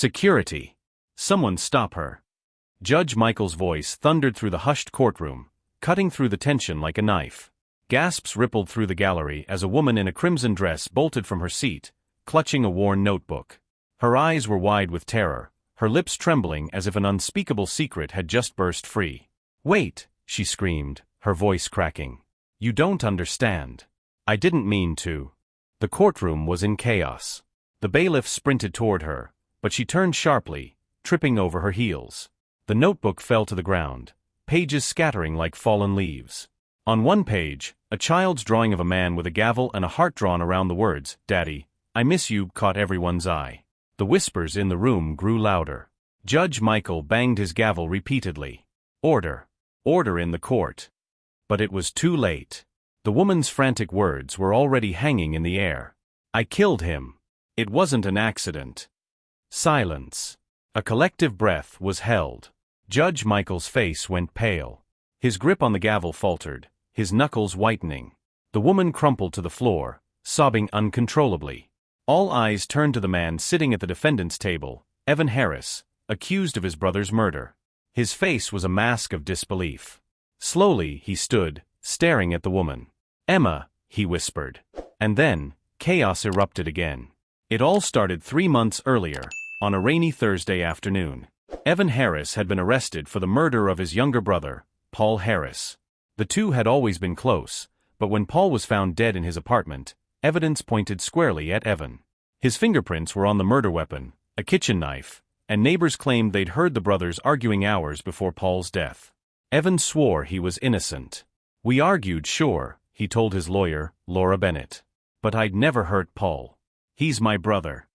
Security! Someone stop her! Judge Michael's voice thundered through the hushed courtroom, cutting through the tension like a knife. Gasps rippled through the gallery as a woman in a crimson dress bolted from her seat, clutching a worn notebook. Her eyes were wide with terror, her lips trembling as if an unspeakable secret had just burst free. "Wait!" she screamed, her voice cracking. "You don't understand. I didn't mean to." The courtroom was in chaos. The bailiff sprinted toward her, but she turned sharply, tripping over her heels. The notebook fell to the ground, pages scattering like fallen leaves. On one page, a child's drawing of a man with a gavel and a heart drawn around the words, "Daddy, I miss you," caught everyone's eye. The whispers in the room grew louder. Judge Michael banged his gavel repeatedly. "Order! Order in the court!" But it was too late. The woman's frantic words were already hanging in the air. "I killed him. It wasn't an accident." Silence. A collective breath was held. Judge Michael's face went pale. His grip on the gavel faltered, his knuckles whitening. The woman crumpled to the floor, sobbing uncontrollably. All eyes turned to the man sitting at the defendant's table, Evan Harris, accused of his brother's murder. His face was a mask of disbelief. Slowly he stood, staring at the woman. "Emma," he whispered. And then, chaos erupted again. It all started 3 months earlier, on a rainy Thursday afternoon. Evan Harris had been arrested for the murder of his younger brother, Paul Harris. The two had always been close, but when Paul was found dead in his apartment, evidence pointed squarely at Evan. His fingerprints were on the murder weapon, a kitchen knife, and neighbors claimed they'd heard the brothers arguing hours before Paul's death. Evan swore he was innocent. "We argued, sure," he told his lawyer, Laura Bennett. "But I'd never hurt Paul. He's my brother."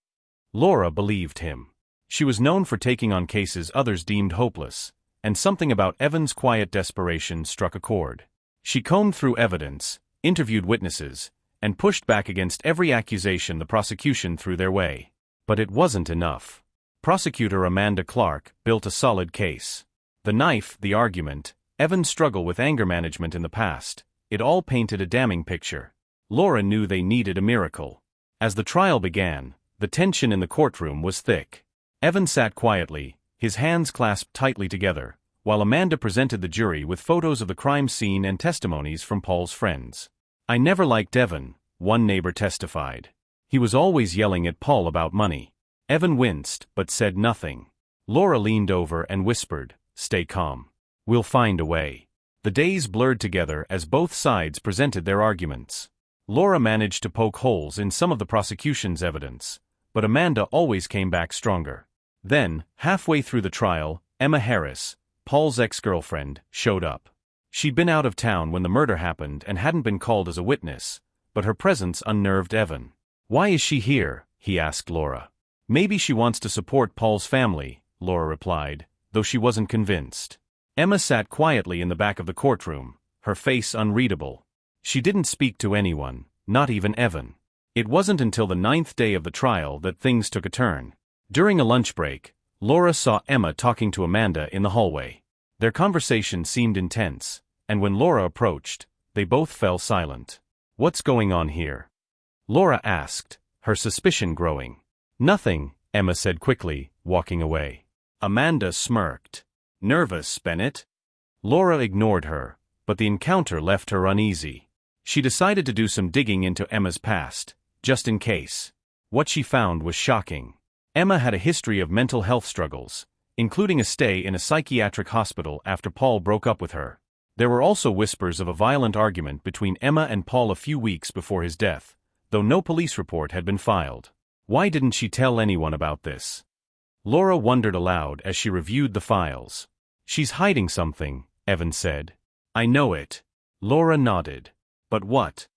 Laura believed him. She was known for taking on cases others deemed hopeless, and something about Evan's quiet desperation struck a chord. She combed through evidence, interviewed witnesses, and pushed back against every accusation the prosecution threw their way. But it wasn't enough. Prosecutor Amanda Clark built a solid case. The knife, the argument, Evan's struggle with anger management in the past, it all painted a damning picture. Laura knew they needed a miracle. As the trial began, the tension in the courtroom was thick. Evan sat quietly, his hands clasped tightly together, while Amanda presented the jury with photos of the crime scene and testimonies from Paul's friends. "I never liked Evan," one neighbor testified. "He was always yelling at Paul about money." Evan winced, but said nothing. Laura leaned over and whispered, "Stay calm. We'll find a way." The days blurred together as both sides presented their arguments. Laura managed to poke holes in some of the prosecution's evidence, but Amanda always came back stronger. Then, halfway through the trial, Emma Harris, Paul's ex-girlfriend, showed up. She'd been out of town when the murder happened and hadn't been called as a witness, but her presence unnerved Evan. "Why is she here?" he asked Laura. "Maybe she wants to support Paul's family," Laura replied, though she wasn't convinced. Emma sat quietly in the back of the courtroom, her face unreadable. She didn't speak to anyone, not even Evan. It wasn't until the 9th day of the trial that things took a turn. During a lunch break, Laura saw Emma talking to Amanda in the hallway. Their conversation seemed intense, and when Laura approached, they both fell silent. "What's going on here?" Laura asked, her suspicion growing. "Nothing," Emma said quickly, walking away. Amanda smirked. "Nervous, Bennett?" Laura ignored her, but the encounter left her uneasy. She decided to do some digging into Emma's past, just in case. What she found was shocking. Emma had a history of mental health struggles, including a stay in a psychiatric hospital after Paul broke up with her. There were also whispers of a violent argument between Emma and Paul a few weeks before his death, though no police report had been filed. Why didn't she tell anyone about this? Laura wondered aloud as she reviewed the files. "She's hiding something," Evan said. "I know it." Laura nodded. "But what?"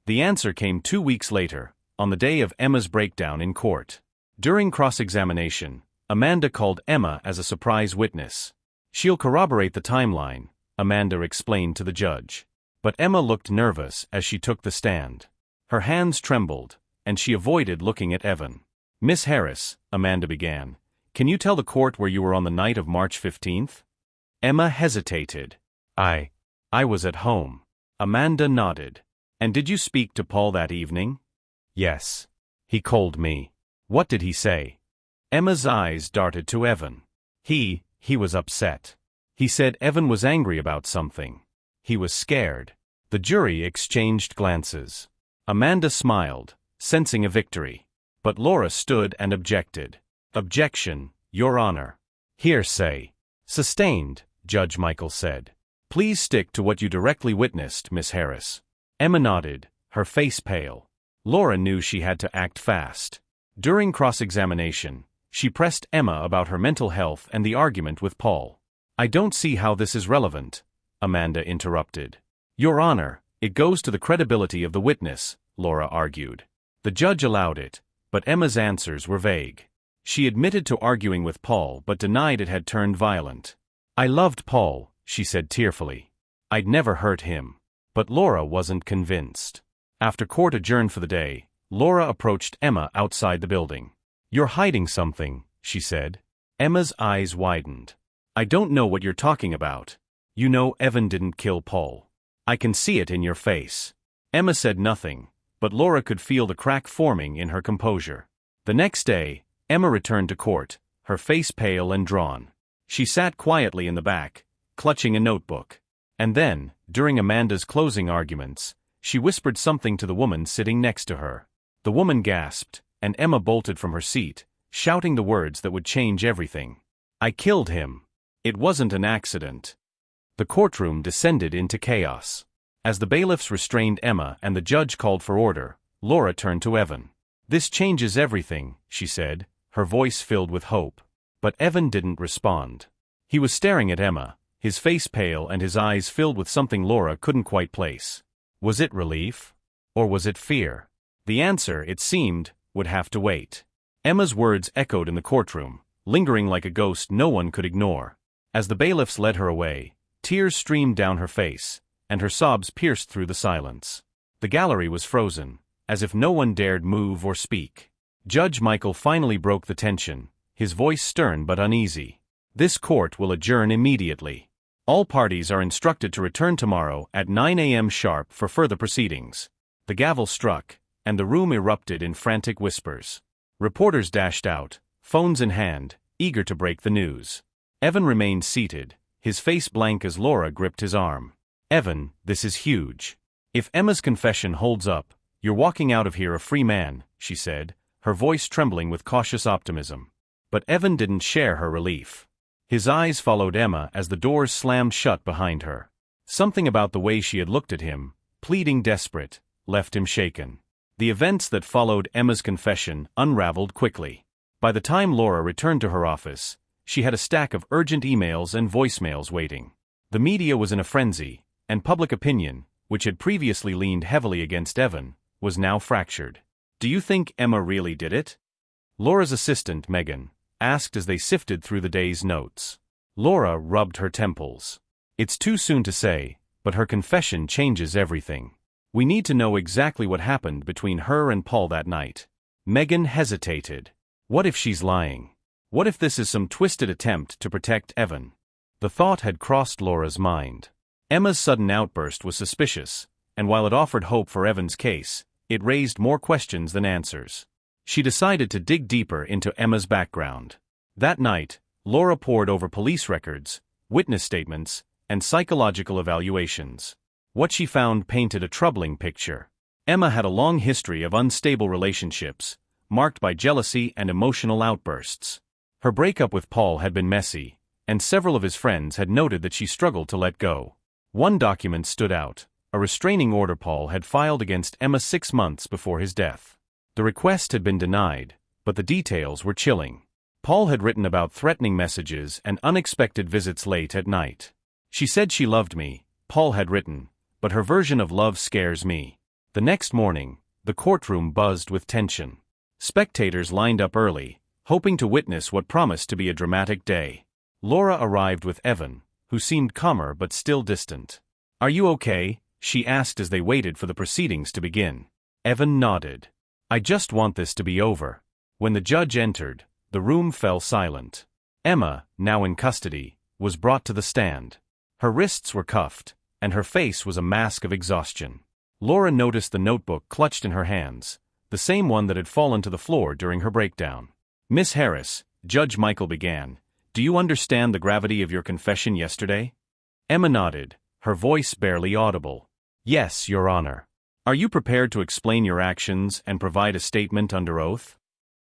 The answer came 2 weeks later, on the day of Emma's breakdown in court. During cross-examination, Amanda called Emma as a surprise witness. "She'll corroborate the timeline," Amanda explained to the judge. But Emma looked nervous as she took the stand. Her hands trembled, and she avoided looking at Evan. "Miss Harris," Amanda began, "can you tell the court where you were on the night of March 15th? Emma hesitated. I was at home." Amanda nodded. "And did you speak to Paul that evening?" "Yes. He called me." "What did he say?" Emma's eyes darted to Evan. He was upset. He said Evan was angry about something. He was scared. The jury exchanged glances. Amanda smiled, sensing a victory. But Laura stood and objected. Objection, Your Honor. Hearsay. Sustained, Judge Michael said. Please stick to what you directly witnessed, Miss Harris. Emma nodded, her face pale. Laura knew she had to act fast. During cross-examination, she pressed Emma about her mental health and the argument with Paul. I don't see how this is relevant, Amanda interrupted. Your Honor, it goes to the credibility of the witness, Laura argued. The judge allowed it, but Emma's answers were vague. She admitted to arguing with Paul but denied it had turned violent. I loved Paul, she said tearfully. I'd never hurt him. But Laura wasn't convinced. After court adjourned for the day, Laura approached Emma outside the building. You're hiding something, she said. Emma's eyes widened. I don't know what you're talking about. You know Evan didn't kill Paul. I can see it in your face. Emma said nothing, but Laura could feel the crack forming in her composure. The next day, Emma returned to court, her face pale and drawn. She sat quietly in the back, clutching a notebook. And then, during Amanda's closing arguments, she whispered something to the woman sitting next to her. The woman gasped, and Emma bolted from her seat, shouting the words that would change everything. I killed him. It wasn't an accident. The courtroom descended into chaos. As the bailiffs restrained Emma and the judge called for order, Laura turned to Evan. This changes everything, she said, her voice filled with hope. But Evan didn't respond. He was staring at Emma, his face pale and his eyes filled with something Laura couldn't quite place. Was it relief? Or was it fear? The answer, it seemed, would have to wait. Emma's words echoed in the courtroom, lingering like a ghost no one could ignore. As the bailiffs led her away, tears streamed down her face, and her sobs pierced through the silence. The gallery was frozen, as if no one dared move or speak. Judge Michael finally broke the tension, his voice stern but uneasy. This court will adjourn immediately. All parties are instructed to return tomorrow at 9 a.m. sharp for further proceedings. The gavel struck, and the room erupted in frantic whispers. Reporters dashed out, phones in hand, eager to break the news. Evan remained seated, his face blank as Laura gripped his arm. Evan, this is huge. If Emma's confession holds up, you're walking out of here a free man, she said, her voice trembling with cautious optimism. But Evan didn't share her relief. His eyes followed Emma as the doors slammed shut behind her. Something about the way she had looked at him, pleading desperate, left him shaken. The events that followed Emma's confession unraveled quickly. By the time Laura returned to her office, she had a stack of urgent emails and voicemails waiting. The media was in a frenzy, and public opinion, which had previously leaned heavily against Evan, was now fractured. Do you think Emma really did it? Laura's assistant, Megan, asked as they sifted through the day's notes. Laura rubbed her temples. It's too soon to say, but her confession changes everything. We need to know exactly what happened between her and Paul that night. Megan hesitated. What if she's lying? What if this is some twisted attempt to protect Evan? The thought had crossed Laura's mind. Emma's sudden outburst was suspicious, and while it offered hope for Evan's case, it raised more questions than answers. She decided to dig deeper into Emma's background. That night, Laura pored over police records, witness statements, and psychological evaluations. What she found painted a troubling picture. Emma had a long history of unstable relationships, marked by jealousy and emotional outbursts. Her breakup with Paul had been messy, and several of his friends had noted that she struggled to let go. One document stood out, a restraining order Paul had filed against Emma 6 months before his death. The request had been denied, but the details were chilling. Paul had written about threatening messages and unexpected visits late at night. She said she loved me, Paul had written, but her version of love scares me. The next morning, the courtroom buzzed with tension. Spectators lined up early, hoping to witness what promised to be a dramatic day. Laura arrived with Evan, who seemed calmer but still distant. Are you okay? She asked as they waited for the proceedings to begin. Evan nodded. I just want this to be over. When the judge entered, the room fell silent. Emma, now in custody, was brought to the stand. Her wrists were cuffed, and her face was a mask of exhaustion. Laura noticed the notebook clutched in her hands, the same one that had fallen to the floor during her breakdown. Miss Harris, Judge Michael began, do you understand the gravity of your confession yesterday? Emma nodded, her voice barely audible. Yes, Your Honor. Are you prepared to explain your actions and provide a statement under oath?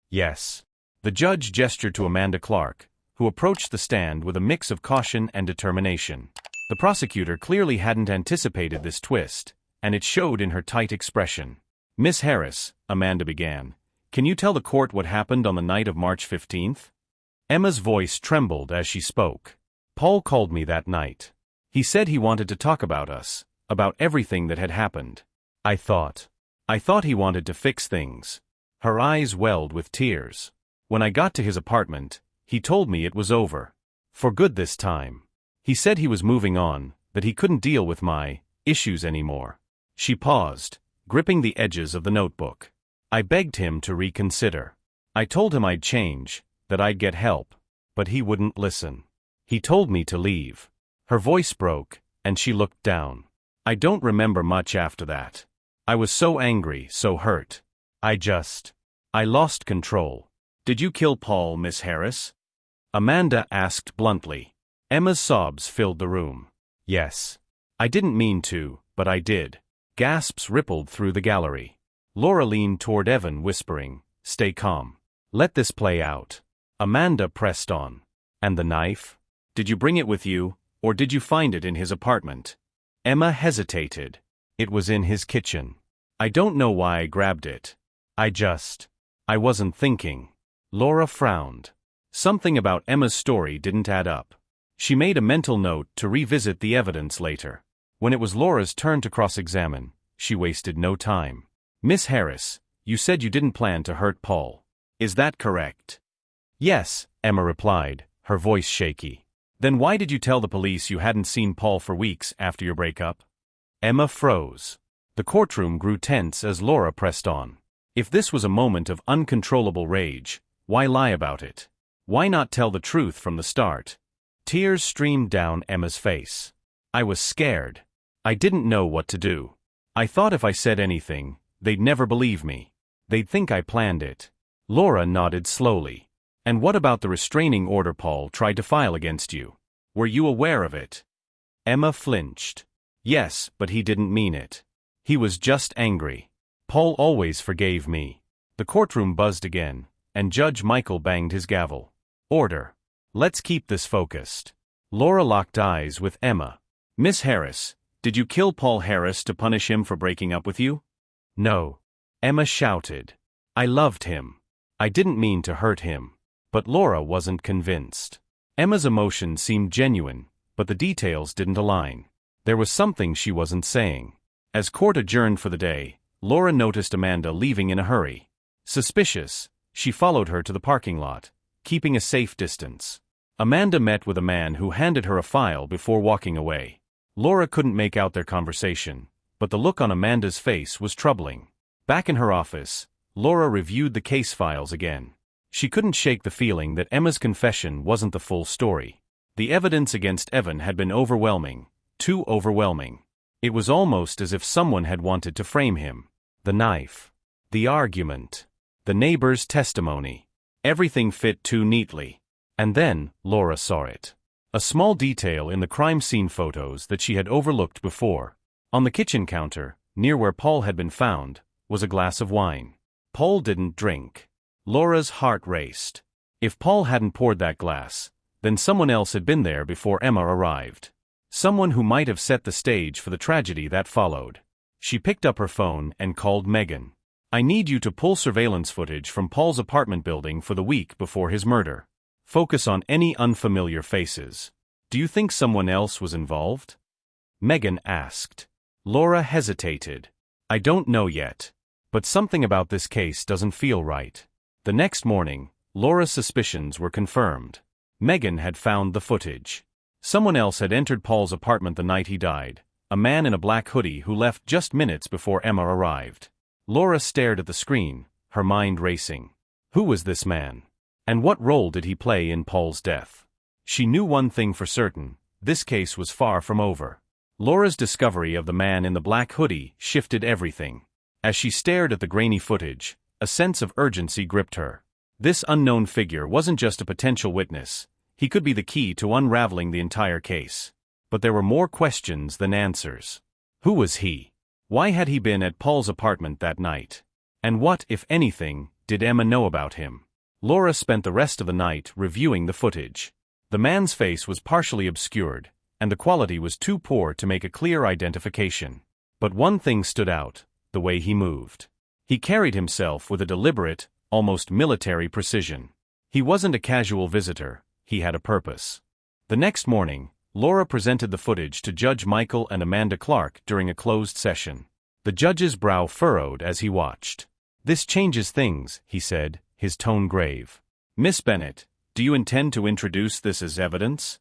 Yes. The judge gestured to Amanda Clark, who approached the stand with a mix of caution and determination. The prosecutor clearly hadn't anticipated this twist, and it showed in her tight expression. Miss Harris, Amanda began, can you tell the court what happened on the night of March 15th? Emma's voice trembled as she spoke. Paul called me that night. He said he wanted to talk about us, about everything that had happened. I thought he wanted to fix things. Her eyes welled with tears. When I got to his apartment, he told me it was over. For good this time. He said he was moving on, that he couldn't deal with my issues anymore. She paused, gripping the edges of the notebook. I begged him to reconsider. I told him I'd change, that I'd get help, but he wouldn't listen. He told me to leave. Her voice broke, and she looked down. I don't remember much after that. I was so angry, so hurt. I lost control. Did you kill Paul, Miss Harris? Amanda asked bluntly. Emma's sobs filled the room. Yes. I didn't mean to, but I did. Gasps rippled through the gallery. Laura leaned toward Evan, whispering, stay calm. Let this play out. Amanda pressed on. And the knife? Did you bring it with you, or did you find it in his apartment? Emma hesitated. It was in his kitchen. I don't know why I grabbed it. I wasn't thinking. Laura frowned. Something about Emma's story didn't add up. She made a mental note to revisit the evidence later. When it was Laura's turn to cross-examine, she wasted no time. Miss Harris, you said you didn't plan to hurt Paul. Is that correct? Yes, Emma replied, her voice shaky. Then why did you tell the police you hadn't seen Paul for weeks after your breakup? Emma froze. The courtroom grew tense as Laura pressed on. If this was a moment of uncontrollable rage, why lie about it? Why not tell the truth from the start? Tears streamed down Emma's face. I was scared. I didn't know what to do. I thought if I said anything, they'd never believe me. They'd think I planned it. Laura nodded slowly. And what about the restraining order Paul tried to file against you? Were you aware of it? Emma flinched. Yes, but he didn't mean it. He was just angry. Paul always forgave me. The courtroom buzzed again, and Judge Michael banged his gavel. Order. Let's keep this focused. Laura locked eyes with Emma. Miss Harris, did you kill Paul Harris to punish him for breaking up with you? No. Emma shouted. I loved him. I didn't mean to hurt him. But Laura wasn't convinced. Emma's emotion seemed genuine, but the details didn't align. There was something she wasn't saying. As court adjourned for the day, Laura noticed Amanda leaving in a hurry. Suspicious, she followed her to the parking lot, keeping a safe distance. Amanda met with a man who handed her a file before walking away. Laura couldn't make out their conversation, but the look on Amanda's face was troubling. Back in her office, Laura reviewed the case files again. She couldn't shake the feeling that Emma's confession wasn't the full story. The evidence against Evan had been overwhelming, too overwhelming. It was almost as if someone had wanted to frame him. The knife. The argument. The neighbor's testimony. Everything fit too neatly. And then, Laura saw it. A small detail in the crime scene photos that she had overlooked before. On the kitchen counter, near where Paul had been found, was a glass of wine. Paul didn't drink. Laura's heart raced. If Paul hadn't poured that glass, then someone else had been there before Emma arrived. Someone who might have set the stage for the tragedy that followed. She picked up her phone and called Megan. I need you to pull surveillance footage from Paul's apartment building for the week before his murder. Focus on any unfamiliar faces. Do you think someone else was involved? Megan asked. Laura hesitated. I don't know yet. But something about this case doesn't feel right. The next morning, Laura's suspicions were confirmed. Megan had found the footage. Someone else had entered Paul's apartment the night he died, a man in a black hoodie who left just minutes before Emma arrived. Laura stared at the screen, her mind racing. Who was this man? And what role did he play in Paul's death? She knew one thing for certain, this case was far from over. Laura's discovery of the man in the black hoodie shifted everything. As she stared at the grainy footage, a sense of urgency gripped her. This unknown figure wasn't just a potential witness, he could be the key to unraveling the entire case. But there were more questions than answers. Who was he? Why had he been at Paul's apartment that night? And what, if anything, did Emma know about him? Laura spent the rest of the night reviewing the footage. The man's face was partially obscured, and the quality was too poor to make a clear identification. But one thing stood out: the way he moved. He carried himself with a deliberate, almost military precision. He wasn't a casual visitor, he had a purpose. The next morning, Laura presented the footage to Judge Michael and Amanda Clark during a closed session. The judge's brow furrowed as he watched. "This changes things," he said, his tone grave. "Miss Bennett, do you intend to introduce this as evidence?"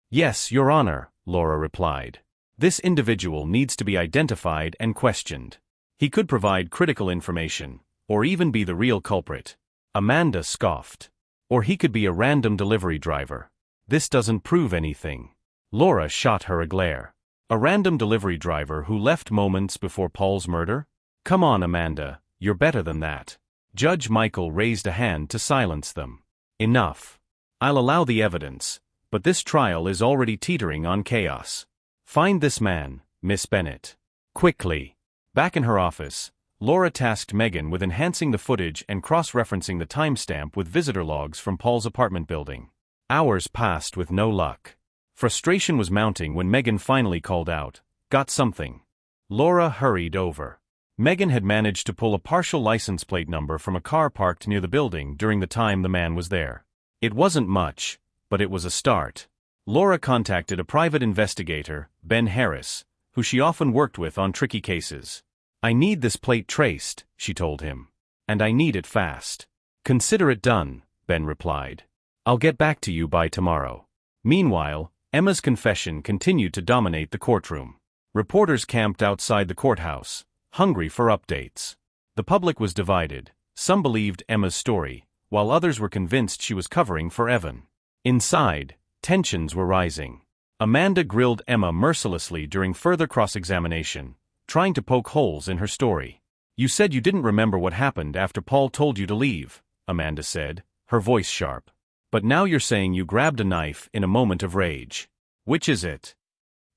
"Yes, Your Honor," Laura replied. "This individual needs to be identified and questioned. He could provide critical information, or even be the real culprit." Amanda scoffed. "Or he could be a random delivery driver. This doesn't prove anything." Laura shot her a glare. "A random delivery driver who left moments before Paul's murder? Come on, Amanda, you're better than that." Judge Michael raised a hand to silence them. "Enough. I'll allow the evidence, but this trial is already teetering on chaos. Find this man, Miss Bennett. Quickly." Back in her office, Laura tasked Megan with enhancing the footage and cross-referencing the timestamp with visitor logs from Paul's apartment building. Hours passed with no luck. Frustration was mounting when Megan finally called out, "Got something." Laura hurried over. Megan had managed to pull a partial license plate number from a car parked near the building during the time the man was there. It wasn't much, but it was a start. Laura contacted a private investigator, Ben Harris, who she often worked with on tricky cases. "I need this plate traced," she told him. "And I need it fast." "Consider it done," Ben replied. "I'll get back to you by tomorrow." Meanwhile, Emma's confession continued to dominate the courtroom. Reporters camped outside the courthouse, hungry for updates. The public was divided. Some believed Emma's story, while others were convinced she was covering for Evan. Inside, tensions were rising. Amanda grilled Emma mercilessly during further cross-examination, trying to poke holes in her story. "You said you didn't remember what happened after Paul told you to leave," Amanda said, her voice sharp. "But now you're saying you grabbed a knife in a moment of rage. Which is it?"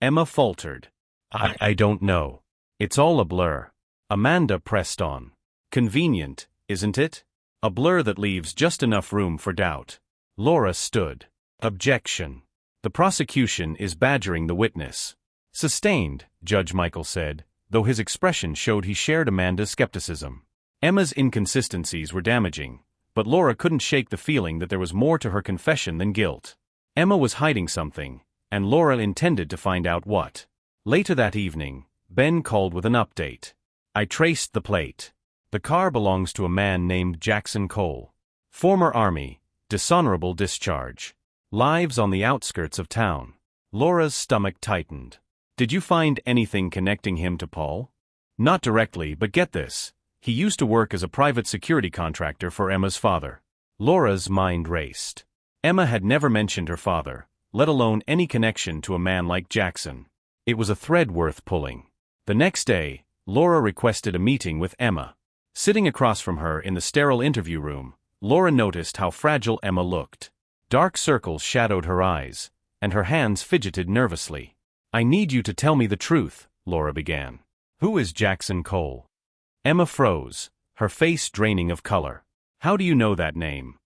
Emma faltered. I don't know. It's all a blur." Amanda pressed on. "Convenient, isn't it? A blur that leaves just enough room for doubt." Laura stood. "Objection. The prosecution is badgering the witness." "Sustained," Judge Michael said, though his expression showed he shared Amanda's skepticism. Emma's inconsistencies were damaging, but Laura couldn't shake the feeling that there was more to her confession than guilt. Emma was hiding something, and Laura intended to find out what. Later that evening, Ben called with an update. "I traced the plate. The car belongs to a man named Jackson Cole. Former Army, dishonorable discharge. Lives on the outskirts of town." Laura's stomach tightened. "Did you find anything connecting him to Paul?" "Not directly, but get this. He used to work as a private security contractor for Emma's father." Laura's mind raced. Emma had never mentioned her father, let alone any connection to a man like Jackson. It was a thread worth pulling. The next day, Laura requested a meeting with Emma. Sitting across from her in the sterile interview room, Laura noticed how fragile Emma looked. Dark circles shadowed her eyes, and her hands fidgeted nervously. "I need you to tell me the truth," Laura began. "Who is Jackson Cole?" Emma froze, her face draining of color. "How do you know that name?"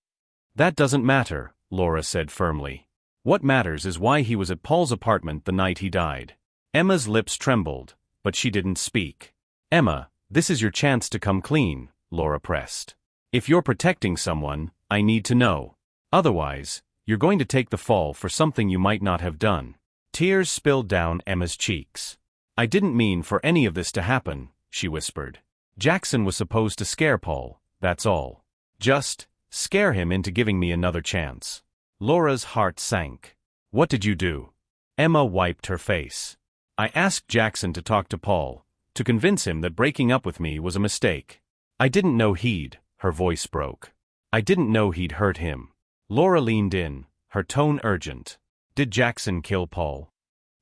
"That doesn't matter," Laura said firmly. "What matters is why he was at Paul's apartment the night he died." Emma's lips trembled, but she didn't speak. "Emma, this is your chance to come clean," Laura pressed. "If you're protecting someone, I need to know. Otherwise, you're going to take the fall for something you might not have done." Tears spilled down Emma's cheeks. "I didn't mean for any of this to happen," she whispered. "Jackson was supposed to scare Paul, that's all. Just scare him into giving me another chance." Laura's heart sank. "What did you do?" Emma wiped her face. "I asked Jackson to talk to Paul, to convince him that breaking up with me was a mistake. I didn't know he'd," her voice broke. "I didn't know he'd hurt him." Laura leaned in, her tone urgent. "Did Jackson kill Paul?"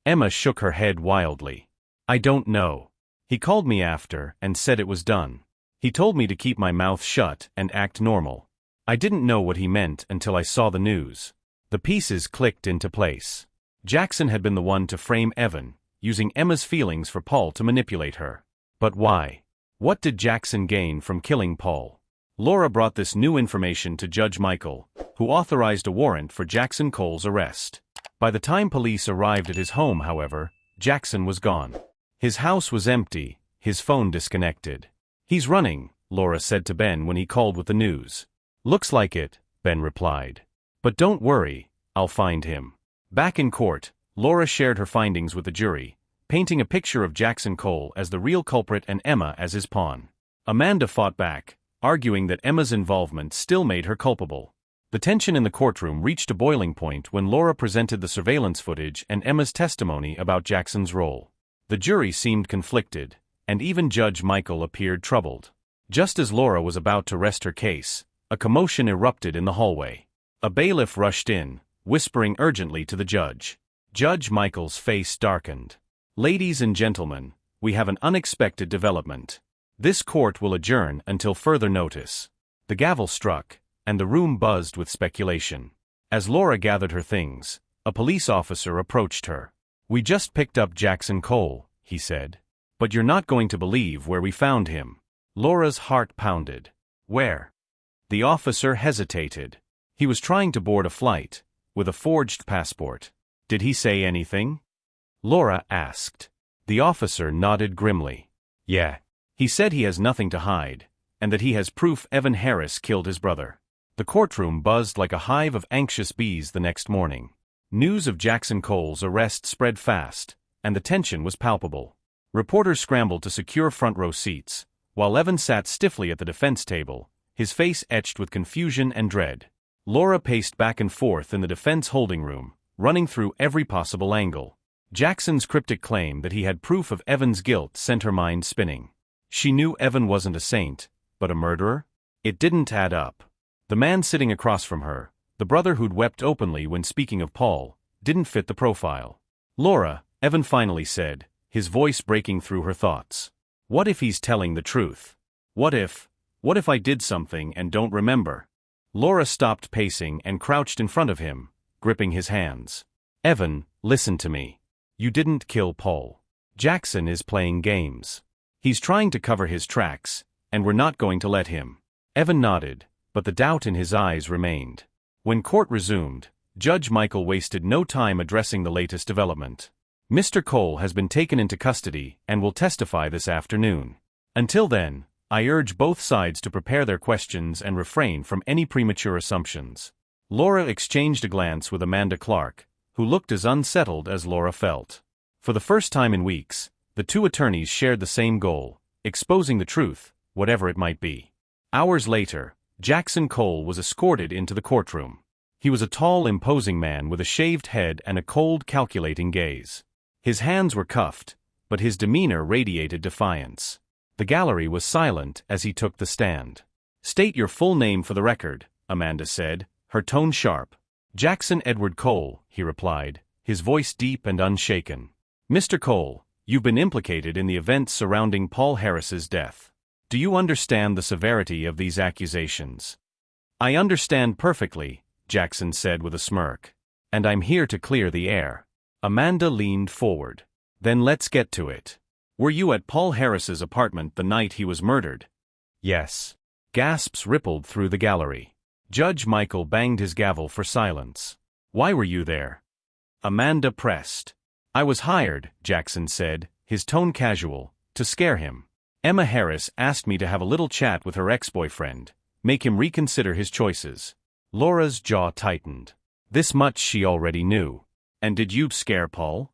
Emma shook her head wildly. "I don't know. He called me after and said it was done. He told me to keep my mouth shut and act normal. I didn't know what he meant until I saw the news. The pieces clicked into place. Jackson had been the one to frame Evan, using Emma's feelings for Paul to manipulate her. But why? What did Jackson gain from killing Paul? Laura brought this new information to Judge Michael, who authorized a warrant for Jackson Cole's arrest. By the time police arrived at his home, however, Jackson was gone. His house was empty, his phone disconnected. "He's running," Laura said to Ben when he called with the news. "Looks like it," Ben replied. "But don't worry, I'll find him." Back in court, Laura shared her findings with the jury, painting a picture of Jackson Cole as the real culprit and Emma as his pawn. Amanda fought back, arguing that Emma's involvement still made her culpable. The tension in the courtroom reached a boiling point when Laura presented the surveillance footage and Emma's testimony about Jackson's role. The jury seemed conflicted, and even Judge Michael appeared troubled. Just as Laura was about to rest her case, a commotion erupted in the hallway. A bailiff rushed in, whispering urgently to the judge. Judge Michael's face darkened. "Ladies and gentlemen, we have an unexpected development. This court will adjourn until further notice." The gavel struck, and the room buzzed with speculation. As Laura gathered her things, a police officer approached her. "We just picked up Jackson Cole," he said. "But you're not going to believe where we found him." Laura's heart pounded. "Where?" The officer hesitated. "He was trying to board a flight, with a forged passport." "Did he say anything?" Laura asked. The officer nodded grimly. "Yeah. He said he has nothing to hide, and that he has proof Evan Harris killed his brother." The courtroom buzzed like a hive of anxious bees the next morning. News of Jackson Cole's arrest spread fast, and the tension was palpable. Reporters scrambled to secure front-row seats, while Evan sat stiffly at the defense table, his face etched with confusion and dread. Laura paced back and forth in the defense holding room, running through every possible angle. Jackson's cryptic claim that he had proof of Evan's guilt sent her mind spinning. She knew Evan wasn't a saint, but a murderer? It didn't add up. The man sitting across from her, the brother who'd wept openly when speaking of Paul, didn't fit the profile. "Laura," Evan finally said, his voice breaking through her thoughts. "What if he's telling the truth? What if I did something and don't remember?" Laura stopped pacing and crouched in front of him, gripping his hands. "Evan, listen to me. You didn't kill Paul. Jackson is playing games. He's trying to cover his tracks, and we're not going to let him." Evan nodded, but the doubt in his eyes remained. When court resumed, Judge Michael wasted no time addressing the latest development. "Mr. Cole has been taken into custody and will testify this afternoon. Until then, I urge both sides to prepare their questions and refrain from any premature assumptions." Laura exchanged a glance with Amanda Clark, who looked as unsettled as Laura felt. For the first time in weeks, the two attorneys shared the same goal, exposing the truth, whatever it might be. Hours later, Jackson Cole was escorted into the courtroom. He was a tall, imposing man with a shaved head and a cold, calculating gaze. His hands were cuffed, but his demeanor radiated defiance. The gallery was silent as he took the stand. "State your full name for the record," Amanda said, her tone sharp. "Jackson Edward Cole," he replied, his voice deep and unshaken. "Mr. Cole, you've been implicated in the events surrounding Paul Harris's death. Do you understand the severity of these accusations?" "I understand perfectly," Jackson said with a smirk. "And I'm here to clear the air." Amanda leaned forward. "Then let's get to it. Were you at Paul Harris's apartment the night he was murdered?" "Yes." Gasps rippled through the gallery. Judge Michael banged his gavel for silence. "Why were you there?" Amanda pressed. "I was hired," Jackson said, his tone casual, "to scare him. Emma Harris asked me to have a little chat with her ex-boyfriend, make him reconsider his choices." Laura's jaw tightened. This much she already knew. "And did you scare Paul?"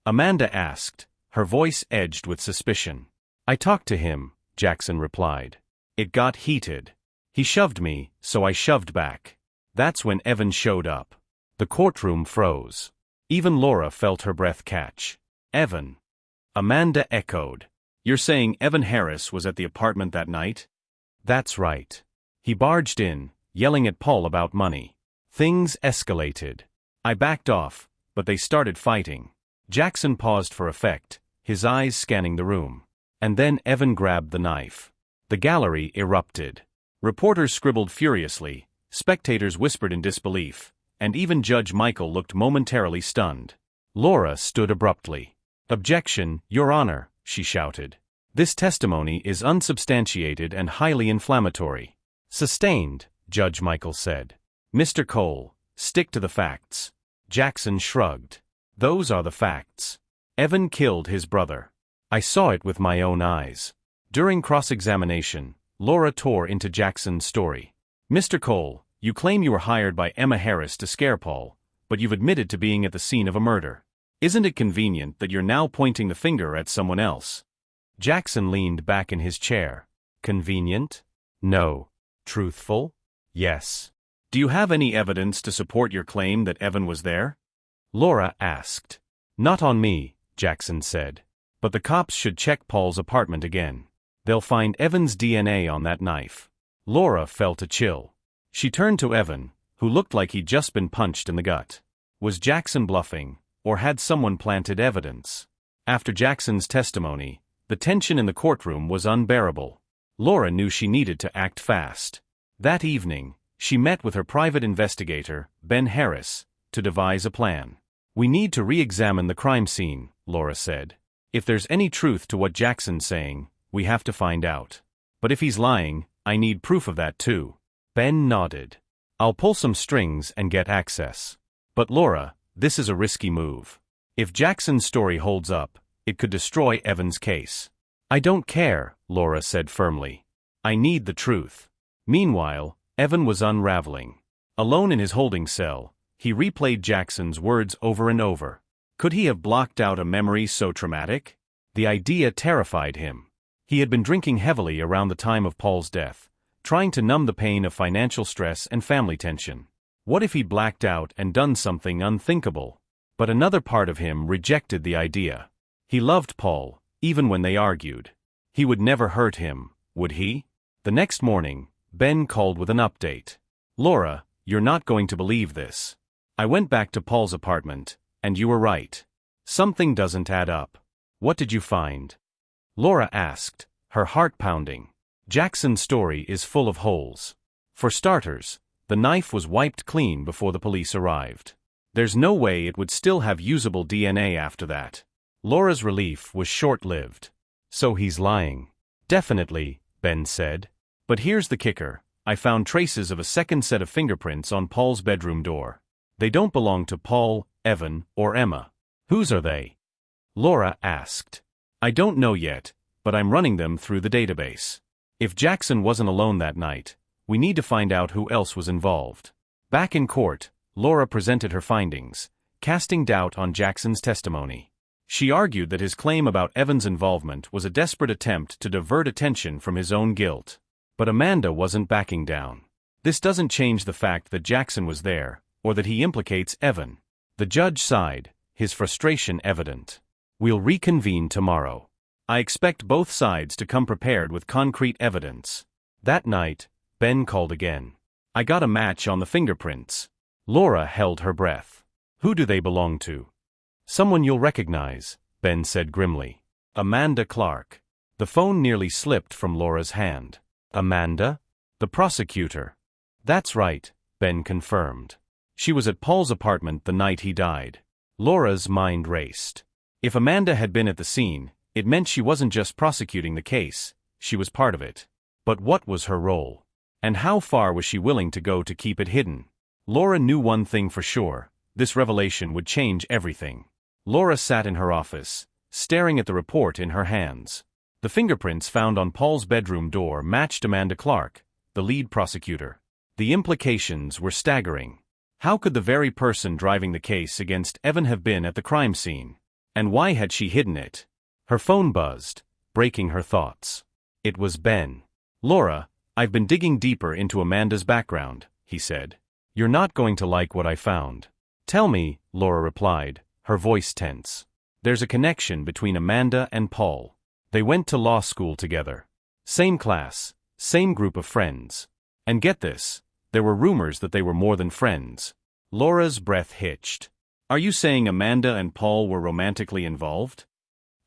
Amanda asked, her voice edged with suspicion. "I talked to him," Jackson replied. "It got heated. He shoved me, so I shoved back. That's when Evan showed up." The courtroom froze. Even Laura felt her breath catch. "Evan?" Amanda echoed. "You're saying Evan Harris was at the apartment that night?" "That's right. He barged in, yelling at Paul about money. Things escalated. I backed off, but they started fighting." Jackson paused for effect, his eyes scanning the room. And then Evan grabbed the knife. The gallery erupted. Reporters scribbled furiously, Spectators whispered in disbelief, and even Judge Michael looked momentarily stunned. Laura stood abruptly. "Objection, Your Honor," she shouted. "This testimony is unsubstantiated and highly inflammatory." "Sustained," Judge Michael said. "Mr. Cole, stick to the facts." Jackson shrugged. "Those are the facts. Evan killed his brother. I saw it with my own eyes." During cross-examination, Laura tore into Jackson's story. "Mr. Cole, you claim you were hired by Emma Harris to scare Paul, but you've admitted to being at the scene of a murder. Isn't it convenient that you're now pointing the finger at someone else?" Jackson leaned back in his chair. "Convenient? No. Truthful? Yes." "Do you have any evidence to support your claim that Evan was there?" Laura asked. "Not on me," Jackson said. "But the cops should check Paul's apartment again. They'll find Evan's DNA on that knife." Laura felt a chill. She turned to Evan, who looked like he'd just been punched in the gut. Was Jackson bluffing, or had someone planted evidence? After Jackson's testimony, the tension in the courtroom was unbearable. Laura knew she needed to act fast. That evening, she met with her private investigator, Ben Harris, to devise a plan. "We need to re-examine the crime scene," Laura said. "If there's any truth to what Jackson's saying, we have to find out. But if he's lying, I need proof of that too." Ben nodded. "I'll pull some strings and get access. But Laura, this is a risky move. If Jackson's story holds up, it could destroy Evan's case." "I don't care," Laura said firmly. "I need the truth." Meanwhile, Evan was unraveling. Alone in his holding cell, he replayed Jackson's words over and over. Could he have blocked out a memory so traumatic? The idea terrified him. He had been drinking heavily around the time of Paul's death, trying to numb the pain of financial stress and family tension. What if he'd blacked out and done something unthinkable? But another part of him rejected the idea. He loved Paul, even when they argued. He would never hurt him, would he? The next morning, Ben called with an update. "Laura, you're not going to believe this. I went back to Paul's apartment, and you were right. Something doesn't add up." "What did you find?" Laura asked, her heart pounding. "Jackson's story is full of holes. For starters, the knife was wiped clean before the police arrived. There's no way it would still have usable DNA after that." Laura's relief was short-lived. "So he's lying." "Definitely," Ben said. "But here's the kicker. I found traces of a second set of fingerprints on Paul's bedroom door. They don't belong to Paul, Evan, or Emma." "Whose are they?" Laura asked. "I don't know yet, but I'm running them through the database. If Jackson wasn't alone that night, we need to find out who else was involved." Back in court, Laura presented her findings, casting doubt on Jackson's testimony. She argued that his claim about Evan's involvement was a desperate attempt to divert attention from his own guilt. But Amanda wasn't backing down. "This doesn't change the fact that Jackson was there, or that he implicates Evan." The judge sighed, his frustration evident. "We'll reconvene tomorrow. I expect both sides to come prepared with concrete evidence." That night, Ben called again. "I got a match on the fingerprints." Laura held her breath. "Who do they belong to?" "Someone you'll recognize," Ben said grimly. "Amanda Clark." The phone nearly slipped from Laura's hand. "Amanda?" "The prosecutor." "That's right," Ben confirmed. "She was at Paul's apartment the night he died." Laura's mind raced. If Amanda had been at the scene, it meant she wasn't just prosecuting the case, she was part of it. But what was her role? And how far was she willing to go to keep it hidden? Laura knew one thing for sure: this revelation would change everything. Laura sat in her office, staring at the report in her hands. The fingerprints found on Paul's bedroom door matched Amanda Clark, the lead prosecutor. The implications were staggering. How could the very person driving the case against Evan have been at the crime scene? And why had she hidden it? Her phone buzzed, breaking her thoughts. It was Ben. "Laura, I've been digging deeper into Amanda's background," he said. "You're not going to like what I found." "Tell me," Laura replied, her voice tense. "There's a connection between Amanda and Paul. They went to law school together. Same class, same group of friends. And get this, there were rumors that they were more than friends." Laura's breath hitched. "Are you saying Amanda and Paul were romantically involved?"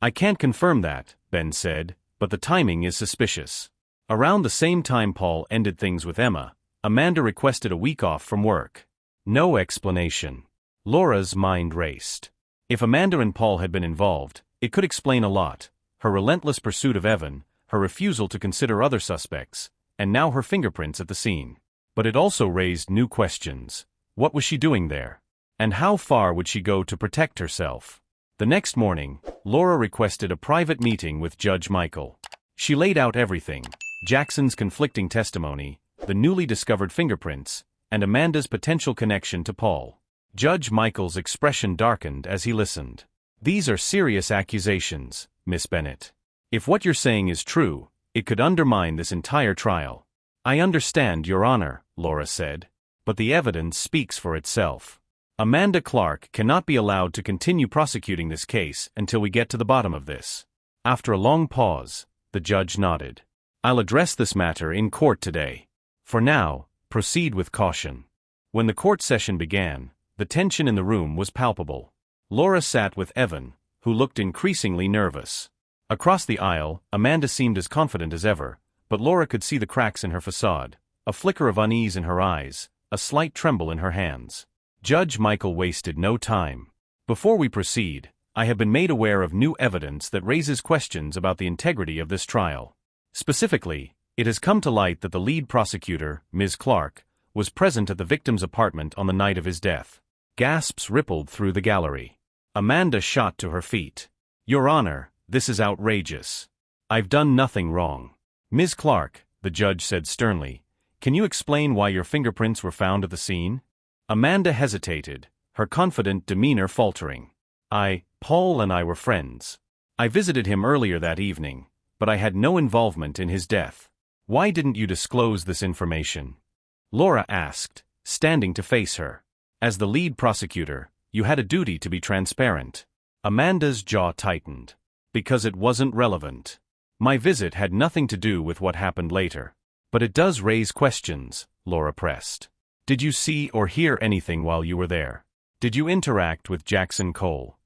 "I can't confirm that," Ben said, "but the timing is suspicious. Around the same time Paul ended things with Emma, Amanda requested a week off from work. No explanation. Laura's mind raced. If Amanda and Paul had been involved, it could explain a lot. Her relentless pursuit of Evan, her refusal to consider other suspects, and now her fingerprints at the scene. But it also raised new questions. What was she doing there? And how far would she go to protect herself? The next morning, Laura requested a private meeting with Judge Michael. She laid out everything: Jackson's conflicting testimony, the newly discovered fingerprints, and Amanda's potential connection to Paul. Judge Michael's expression darkened as he listened. "These are serious accusations, Miss Bennett. If what you're saying is true, it could undermine this entire trial." "I understand, Your Honor," Laura said. "But the evidence speaks for itself. Amanda Clark cannot be allowed to continue prosecuting this case until we get to the bottom of this." After a long pause, the judge nodded. "I'll address this matter in court today. For now, proceed with caution." When the court session began, the tension in the room was palpable. Laura sat with Evan, who looked increasingly nervous. Across the aisle, Amanda seemed as confident as ever, but Laura could see the cracks in her facade, a flicker of unease in her eyes, a slight tremble in her hands. Judge Michael wasted no time. "Before we proceed, I have been made aware of new evidence that raises questions about the integrity of this trial. Specifically, it has come to light that the lead prosecutor, Ms. Clark, was present at the victim's apartment on the night of his death." Gasps rippled through the gallery. Amanda shot to her feet. "Your Honor, this is outrageous. I've done nothing wrong." "Ms. Clark," the judge said sternly, "can you explain why your fingerprints were found at the scene?" Amanda hesitated, her confident demeanor faltering. Paul and I were friends. I visited him earlier that evening, but I had no involvement in his death." "Why didn't you disclose this information?" Laura asked, standing to face her. "As the lead prosecutor, you had a duty to be transparent." Amanda's jaw tightened. "Because it wasn't relevant. My visit had nothing to do with what happened later." "But it does raise questions," Laura pressed. "Did you see or hear anything while you were there? Did you interact with Jackson Cole?"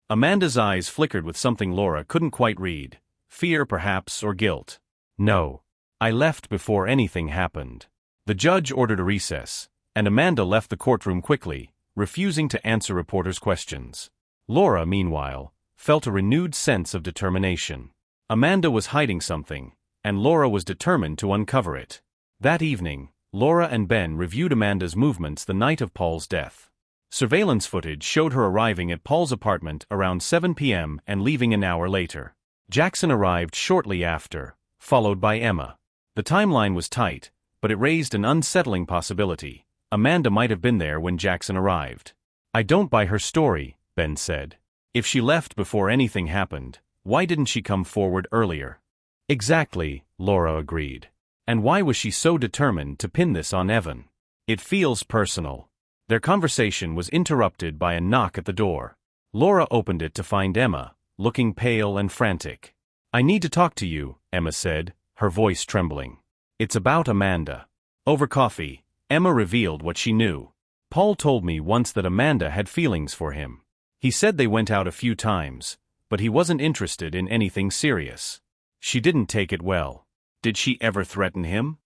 Amanda's eyes flickered with something Laura couldn't quite read. Fear, perhaps, or guilt. "No. I left before anything happened." The judge ordered a recess, and Amanda left the courtroom quickly, refusing to answer reporters' questions. Laura, meanwhile, felt a renewed sense of determination. Amanda was hiding something, and Laura was determined to uncover it. That evening, Laura and Ben reviewed Amanda's movements the night of Paul's death. Surveillance footage showed her arriving at Paul's apartment around 7 p.m. and leaving an hour later. Jackson arrived shortly after, followed by Emma. The timeline was tight, but it raised an unsettling possibility. Amanda might have been there when Jackson arrived. "I don't buy her story," Ben said. "If she left before anything happened, why didn't she come forward earlier?" "Exactly," Laura agreed. "And why was she so determined to pin this on Evan?" "It feels personal." Their conversation was interrupted by a knock at the door. Laura opened it to find Emma, looking pale and frantic. "I need to talk to you," Emma said, her voice trembling. "It's about Amanda." Over coffee, Emma revealed what she knew. "Paul told me once that Amanda had feelings for him. He said they went out a few times, but he wasn't interested in anything serious. She didn't take it well." "Did she ever threaten him?"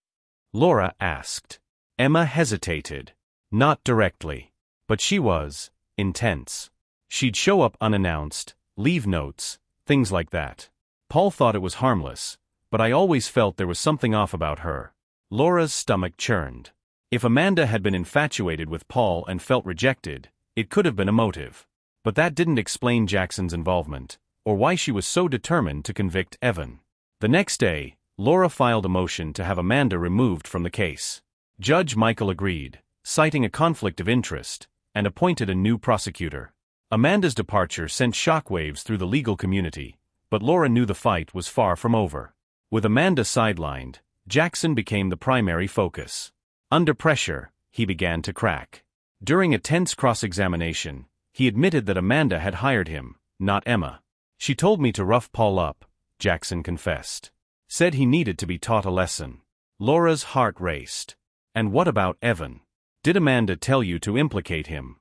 Laura asked. Emma hesitated. "Not directly. But she was intense. She'd show up unannounced, leave notes, things like that. Paul thought it was harmless, but I always felt there was something off about her." Laura's stomach churned. If Amanda had been infatuated with Paul and felt rejected, it could have been a motive. But that didn't explain Jackson's involvement, or why she was so determined to convict Evan. The next day, Laura filed a motion to have Amanda removed from the case. Judge Michael agreed, citing a conflict of interest, and appointed a new prosecutor. Amanda's departure sent shockwaves through the legal community, but Laura knew the fight was far from over. With Amanda sidelined, Jackson became the primary focus. Under pressure, he began to crack. During a tense cross-examination, he admitted that Amanda had hired him, not Emma. "She told me to rough Paul up," Jackson confessed. "Said he needed to be taught a lesson." Laura's heart raced. "And what about Evan? Did Amanda tell you to implicate him?"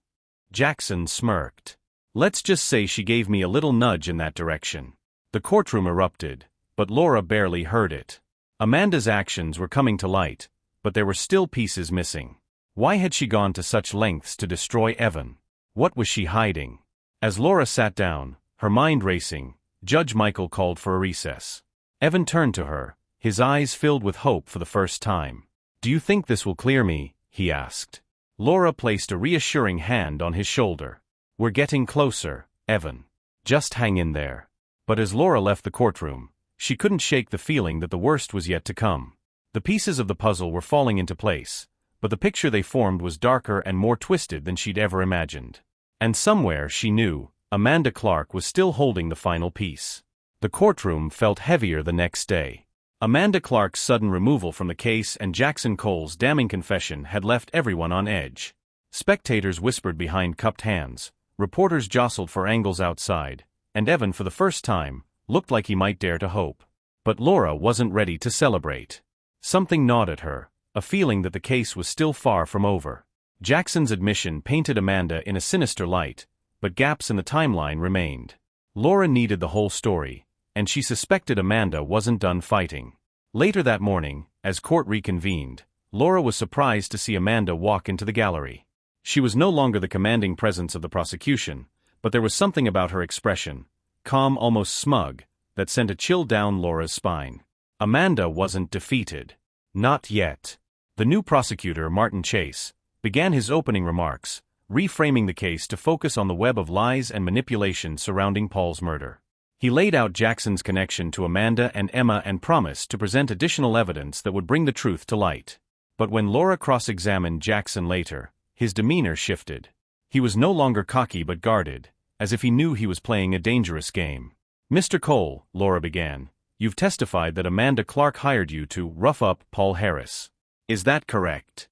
Jackson smirked. "Let's just say she gave me a little nudge in that direction." The courtroom erupted, but Laura barely heard it. Amanda's actions were coming to light, but there were still pieces missing. Why had she gone to such lengths to destroy Evan? What was she hiding? As Laura sat down, her mind racing, Judge Michael called for a recess. Evan turned to her, his eyes filled with hope for the first time. "Do you think this will clear me?" he asked. Laura placed a reassuring hand on his shoulder. "We're getting closer, Evan. Just hang in there." But as Laura left the courtroom, she couldn't shake the feeling that the worst was yet to come. The pieces of the puzzle were falling into place, but the picture they formed was darker and more twisted than she'd ever imagined. And somewhere, she knew, Amanda Clark was still holding the final piece. The courtroom felt heavier the next day. Amanda Clark's sudden removal from the case and Jackson Cole's damning confession had left everyone on edge. Spectators whispered behind cupped hands, reporters jostled for angles outside, and Evan, for the first time, looked like he might dare to hope. But Laura wasn't ready to celebrate. Something gnawed at her, a feeling that the case was still far from over. Jackson's admission painted Amanda in a sinister light, but gaps in the timeline remained. Laura needed the whole story, and she suspected Amanda wasn't done fighting. Later that morning, as court reconvened, Laura was surprised to see Amanda walk into the gallery. She was no longer the commanding presence of the prosecution, but there was something about her expression, calm, almost smug, that sent a chill down Laura's spine. Amanda wasn't defeated. Not yet. The new prosecutor, Martin Chase, began his opening remarks, reframing the case to focus on the web of lies and manipulation surrounding Paul's murder. He laid out Jackson's connection to Amanda and Emma and promised to present additional evidence that would bring the truth to light. But when Laura cross-examined Jackson later, his demeanor shifted. He was no longer cocky but guarded, as if he knew he was playing a dangerous game. "Mr. Cole," Laura began, "you've testified that Amanda Clark hired you to rough up Paul Harris. Is that correct?"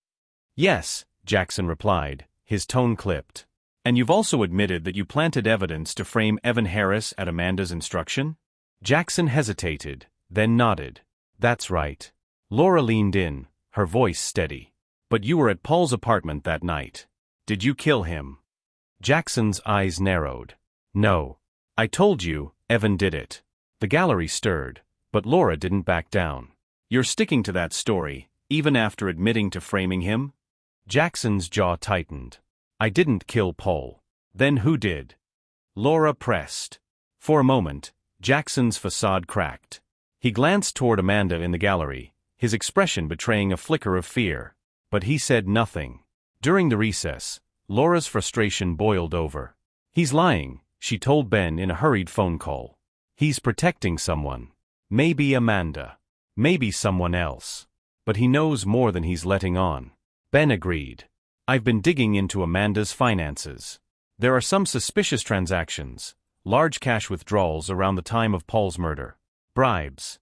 "Yes," Jackson replied, his tone clipped. "And you've also admitted that you planted evidence to frame Evan Harris at Amanda's instruction?" Jackson hesitated, then nodded. "That's right." Laura leaned in, her voice steady. "But you were at Paul's apartment that night. Did you kill him?" Jackson's eyes narrowed. "No. I told you, Evan did it." The gallery stirred, but Laura didn't back down. "You're sticking to that story, even after admitting to framing him?" Jackson's jaw tightened. "I didn't kill Paul." "Then who did?" Laura pressed. For a moment, Jackson's facade cracked. He glanced toward Amanda in the gallery, his expression betraying a flicker of fear. But he said nothing. During the recess, Laura's frustration boiled over. "He's lying," she told Ben in a hurried phone call. "He's protecting someone. Maybe Amanda. Maybe someone else. But he knows more than he's letting on." Ben agreed. "I've been digging into Amanda's finances. There are some suspicious transactions, large cash withdrawals around the time of Paul's murder. Bribes?"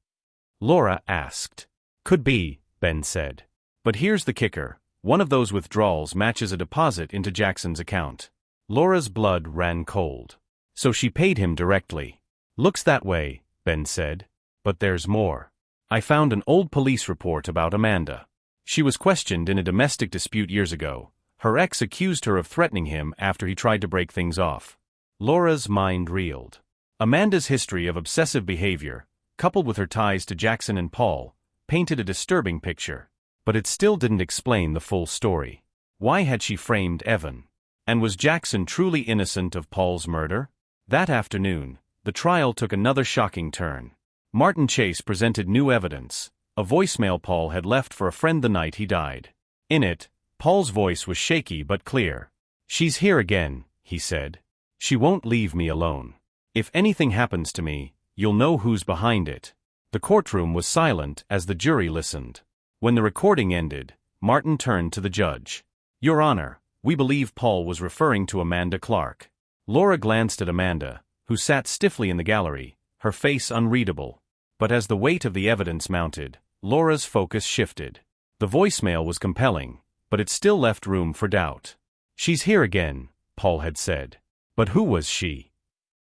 Laura asked. "Could be," Ben said. "But here's the kicker. One of those withdrawals matches a deposit into Jackson's account." Laura's blood ran cold. "So she paid him directly." "Looks that way," Ben said. "But there's more. I found an old police report about Amanda. She was questioned in a domestic dispute years ago. Her ex accused her of threatening him after he tried to break things off." Laura's mind reeled. Amanda's history of obsessive behavior, coupled with her ties to Jackson and Paul, painted a disturbing picture. But it still didn't explain the full story. Why had she framed Evan? And was Jackson truly innocent of Paul's murder? That afternoon, the trial took another shocking turn. Martin Chase presented new evidence, a voicemail Paul had left for a friend the night he died. In it, Paul's voice was shaky but clear. "She's here again," he said. "She won't leave me alone. If anything happens to me, you'll know who's behind it." The courtroom was silent as the jury listened. When the recording ended, Martin turned to the judge. "Your Honor, we believe Paul was referring to Amanda Clark." Laura glanced at Amanda, who sat stiffly in the gallery, her face unreadable. But as the weight of the evidence mounted, Laura's focus shifted. The voicemail was compelling, but it still left room for doubt. "She's here again," Paul had said. But who was she?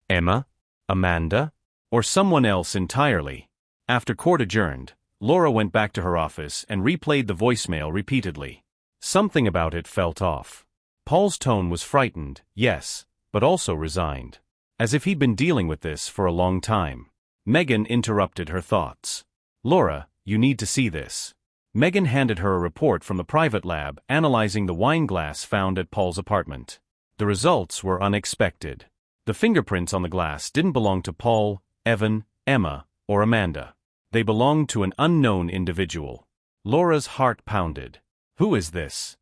Emma? Amanda? Or someone else entirely? After court adjourned, Laura went back to her office and replayed the voicemail repeatedly. Something about it felt off. Paul's tone was frightened, yes, but also resigned. As if he'd been dealing with this for a long time. Megan interrupted her thoughts. "Laura, you need to see this." Megan handed her a report from the private lab analyzing the wine glass found at Paul's apartment. The results were unexpected. The fingerprints on the glass didn't belong to Paul, Evan, Emma, or Amanda. They belonged to an unknown individual. Laura's heart pounded. Who is this?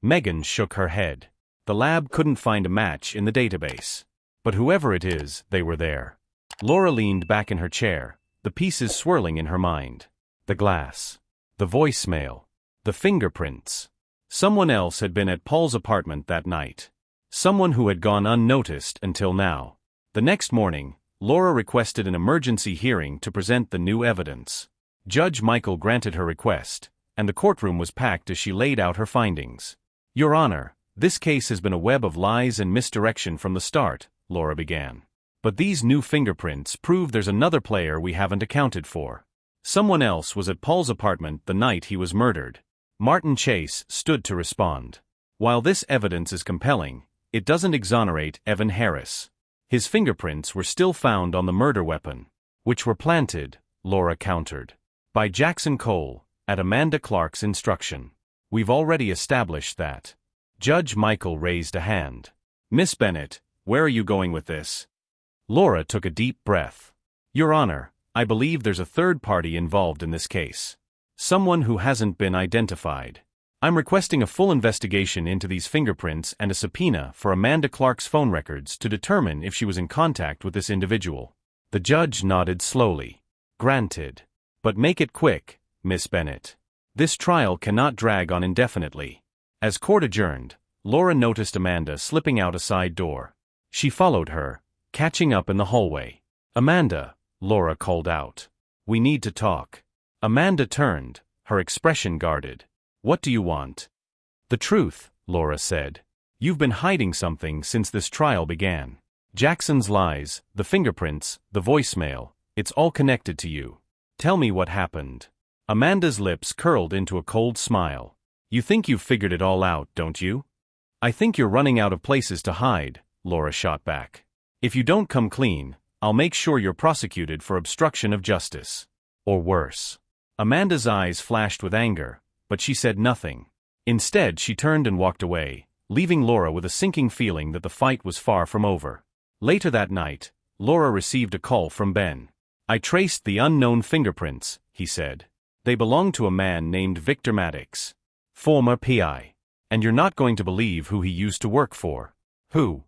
Megan shook her head. The lab couldn't find a match in the database. But whoever it is, they were there. Laura leaned back in her chair, the pieces swirling in her mind. The glass. The voicemail. The fingerprints. Someone else had been at Paul's apartment that night. Someone who had gone unnoticed until now. The next morning, Laura requested an emergency hearing to present the new evidence. Judge Michael granted her request, and the courtroom was packed as she laid out her findings. Your Honor, this case has been a web of lies and misdirection from the start, Laura began. But these new fingerprints prove there's another player we haven't accounted for. Someone else was at Paul's apartment the night he was murdered. Martin Chase stood to respond. While this evidence is compelling, it doesn't exonerate Evan Harris. His fingerprints were still found on the murder weapon, which were planted, Laura countered, by Jackson Cole, at Amanda Clark's instruction. We've already established that. Judge Michael raised a hand. Miss Bennett, where are you going with this? Laura took a deep breath. Your Honor, I believe there's a third party involved in this case. Someone who hasn't been identified. I'm requesting a full investigation into these fingerprints and a subpoena for Amanda Clark's phone records to determine if she was in contact with this individual. The judge nodded slowly. Granted. But make it quick, Miss Bennett. This trial cannot drag on indefinitely. As court adjourned, Laura noticed Amanda slipping out a side door. She followed her, catching up in the hallway. Amanda, Laura called out. We need to talk. Amanda turned, her expression guarded. What do you want? The truth, Laura said. You've been hiding something since this trial began. Jackson's lies, the fingerprints, the voicemail, it's all connected to you. Tell me what happened. Amanda's lips curled into a cold smile. You think you've figured it all out, don't you? I think you're running out of places to hide, Laura shot back. If you don't come clean, I'll make sure you're prosecuted for obstruction of justice. Or worse. Amanda's eyes flashed with anger, but she said nothing. Instead, she turned and walked away, leaving Laura with a sinking feeling that the fight was far from over. Later that night, Laura received a call from Ben. I traced the unknown fingerprints, he said. They belong to a man named Victor Maddox, former PI. And you're not going to believe who he used to work for. Who?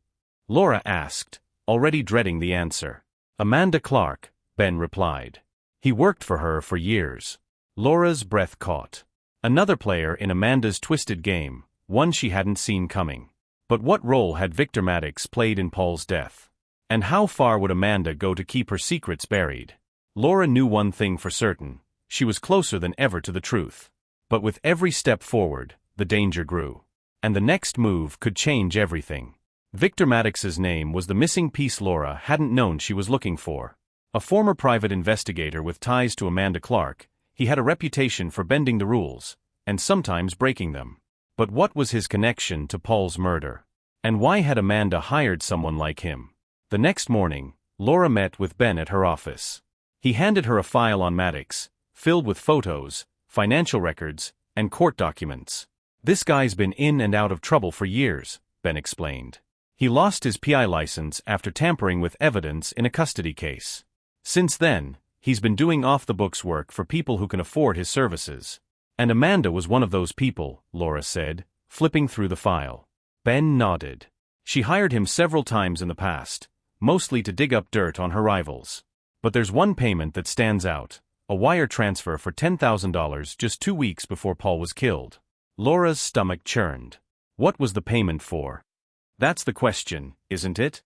Laura asked, already dreading the answer. Amanda Clark, Ben replied. He worked for her for years. Laura's breath caught. Another player in Amanda's twisted game, one she hadn't seen coming. But what role had Victor Maddox played in Paul's death? And how far would Amanda go to keep her secrets buried? Laura knew one thing for certain. She was closer than ever to the truth. But with every step forward, the danger grew. And the next move could change everything. Victor Maddox's name was the missing piece Laura hadn't known she was looking for. A former private investigator with ties to Amanda Clark, he had a reputation for bending the rules, and sometimes breaking them. But what was his connection to Paul's murder? And why had Amanda hired someone like him? The next morning, Laura met with Ben at her office. He handed her a file on Maddox, filled with photos, financial records, and court documents. This guy's been in and out of trouble for years, Ben explained. He lost his PI license after tampering with evidence in a custody case. Since then, he's been doing off-the-books work for people who can afford his services. And Amanda was one of those people, Laura said, flipping through the file. Ben nodded. She hired him several times in the past, mostly to dig up dirt on her rivals. But there's one payment that stands out, a wire transfer for $10,000 just 2 weeks before Paul was killed. Laura's stomach churned. What was the payment for? That's the question, isn't it?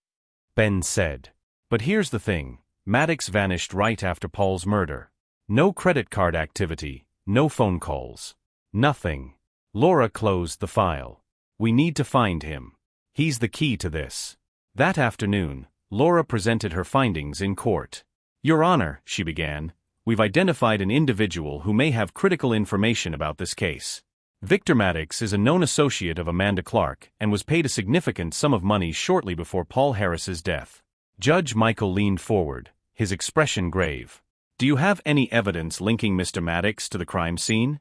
Ben said. But here's the thing, Maddox vanished right after Paul's murder. No credit card activity, no phone calls. Nothing. Laura closed the file. We need to find him. He's the key to this. That afternoon, Laura presented her findings in court. Your Honor, she began, we've identified an individual who may have critical information about this case. Victor Maddox is a known associate of Amanda Clark and was paid a significant sum of money shortly before Paul Harris's death. Judge Michael leaned forward, his expression grave. Do you have any evidence linking Mr. Maddox to the crime scene?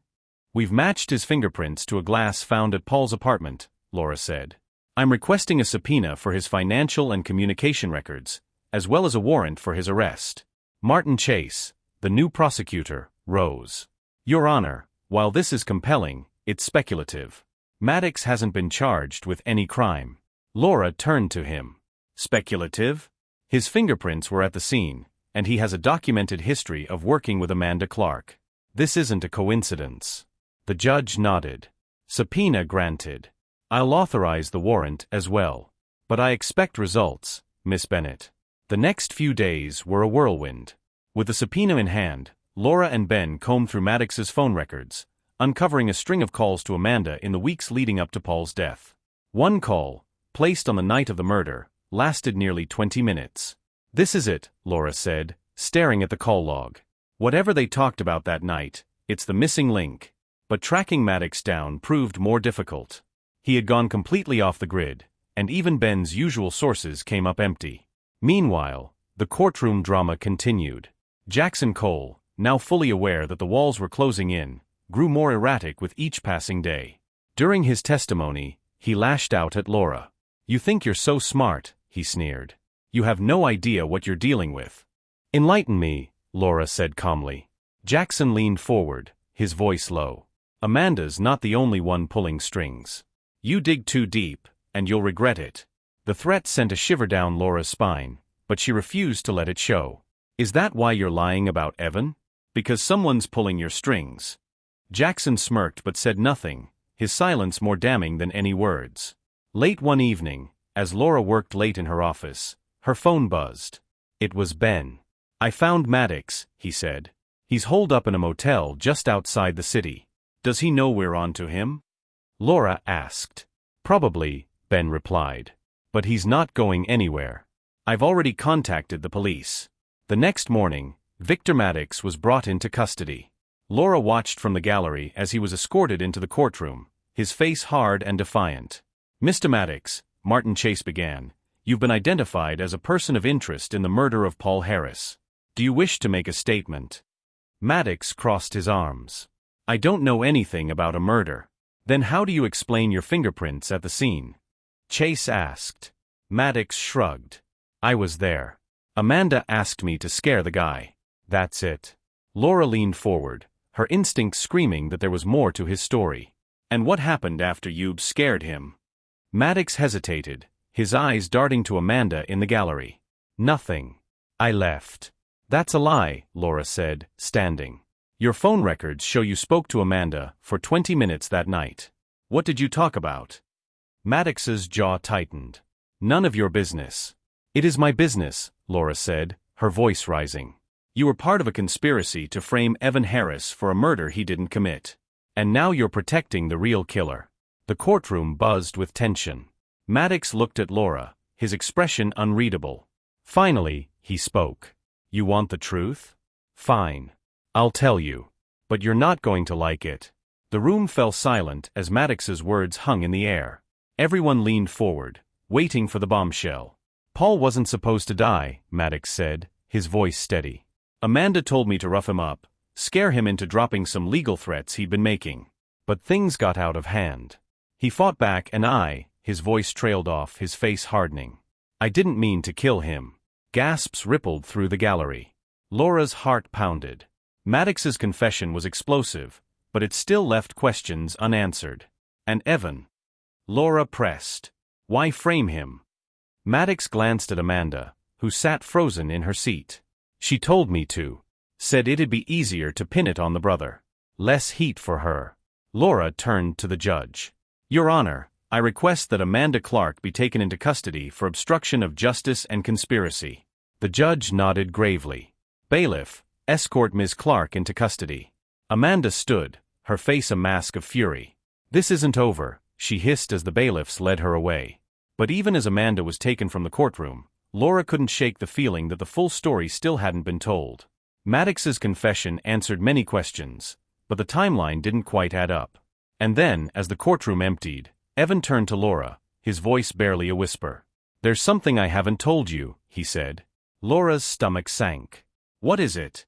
We've matched his fingerprints to a glass found at Paul's apartment, Laura said. I'm requesting a subpoena for his financial and communication records, as well as a warrant for his arrest. Martin Chase, the new prosecutor, rose. Your Honor, while this is compelling, it's speculative. Maddox hasn't been charged with any crime. Laura turned to him. Speculative? His fingerprints were at the scene, and he has a documented history of working with Amanda Clark. This isn't a coincidence. The judge nodded. Subpoena granted. I'll authorize the warrant as well. But I expect results, Miss Bennett. The next few days were a whirlwind. With the subpoena in hand, Laura and Ben combed through Maddox's phone records, uncovering a string of calls to Amanda in the weeks leading up to Paul's death. One call, placed on the night of the murder, lasted nearly 20 minutes. This is it, Laura said, staring at the call log. Whatever they talked about that night, it's the missing link. But tracking Maddox down proved more difficult. He had gone completely off the grid, and even Ben's usual sources came up empty. Meanwhile, the courtroom drama continued. Jackson Cole, now fully aware that the walls were closing in, grew more erratic with each passing day. During his testimony, he lashed out at Laura. You think you're so smart, he sneered. You have no idea what you're dealing with. Enlighten me, Laura said calmly. Jackson leaned forward, his voice low. Amanda's not the only one pulling strings. You dig too deep, and you'll regret it. The threat sent a shiver down Laura's spine, but she refused to let it show. Is that why you're lying about Evan? Because someone's pulling your strings. Jackson smirked but said nothing, his silence more damning than any words. Late one evening, as Laura worked late in her office, her phone buzzed. It was Ben. I found Maddox, he said. He's holed up in a motel just outside the city. Does he know we're on to him? Laura asked. Probably, Ben replied. But he's not going anywhere. I've already contacted the police. The next morning, Victor Maddox was brought into custody. Laura watched from the gallery as he was escorted into the courtroom, his face hard and defiant. Mr. Maddox, Martin Chase began, you've been identified as a person of interest in the murder of Paul Harris. Do you wish to make a statement? Maddox crossed his arms. I don't know anything about a murder. Then how do you explain your fingerprints at the scene? Chase asked. Maddox shrugged. I was there. Amanda asked me to scare the guy. That's it. Laura leaned forward, her instinct screaming that there was more to his story. And what happened after you scared him? Maddox hesitated, his eyes darting to Amanda in the gallery. Nothing. I left. That's a lie, Laura said, standing. Your phone records show you spoke to Amanda for 20 minutes that night. What did you talk about? Maddox's jaw tightened. None of your business. It is my business, Laura said, her voice rising. You were part of a conspiracy to frame Evan Harris for a murder he didn't commit. And now you're protecting the real killer. The courtroom buzzed with tension. Maddox looked at Laura, his expression unreadable. Finally, he spoke. You want the truth? Fine. I'll tell you. But you're not going to like it. The room fell silent as Maddox's words hung in the air. Everyone leaned forward, waiting for the bombshell. Paul wasn't supposed to die, Maddox said, his voice steady. Amanda told me to rough him up, scare him into dropping some legal threats he'd been making. But things got out of hand. He fought back and his voice trailed off, his face hardening. I didn't mean to kill him. Gasps rippled through the gallery. Laura's heart pounded. Maddox's confession was explosive, but it still left questions unanswered. And Evan? Laura pressed. Why frame him? Maddox glanced at Amanda, who sat frozen in her seat. She told me to. Said it'd be easier to pin it on the brother. Less heat for her. Laura turned to the judge. Your Honor, I request that Amanda Clark be taken into custody for obstruction of justice and conspiracy. The judge nodded gravely. Bailiff, escort Ms. Clark into custody. Amanda stood, her face a mask of fury. This isn't over, she hissed as the bailiffs led her away. But even as Amanda was taken from the courtroom, Laura couldn't shake the feeling that the full story still hadn't been told. Maddox's confession answered many questions, but the timeline didn't quite add up. And then, as the courtroom emptied, Evan turned to Laura, his voice barely a whisper. There's something I haven't told you, he said. Laura's stomach sank. What is it?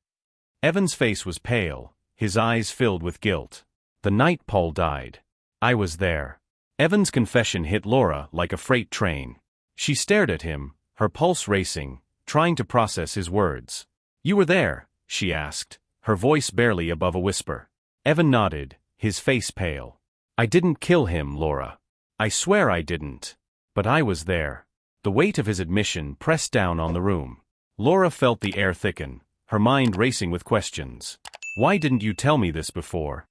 Evan's face was pale, his eyes filled with guilt. The night Paul died. I was there. Evan's confession hit Laura like a freight train. She stared at him, her pulse racing, trying to process his words. "You were there?" she asked, her voice barely above a whisper. Evan nodded, his face pale. "I didn't kill him, Laura. I swear I didn't. But I was there." The weight of his admission pressed down on the room. Laura felt the air thicken, her mind racing with questions. "Why didn't you tell me this before?"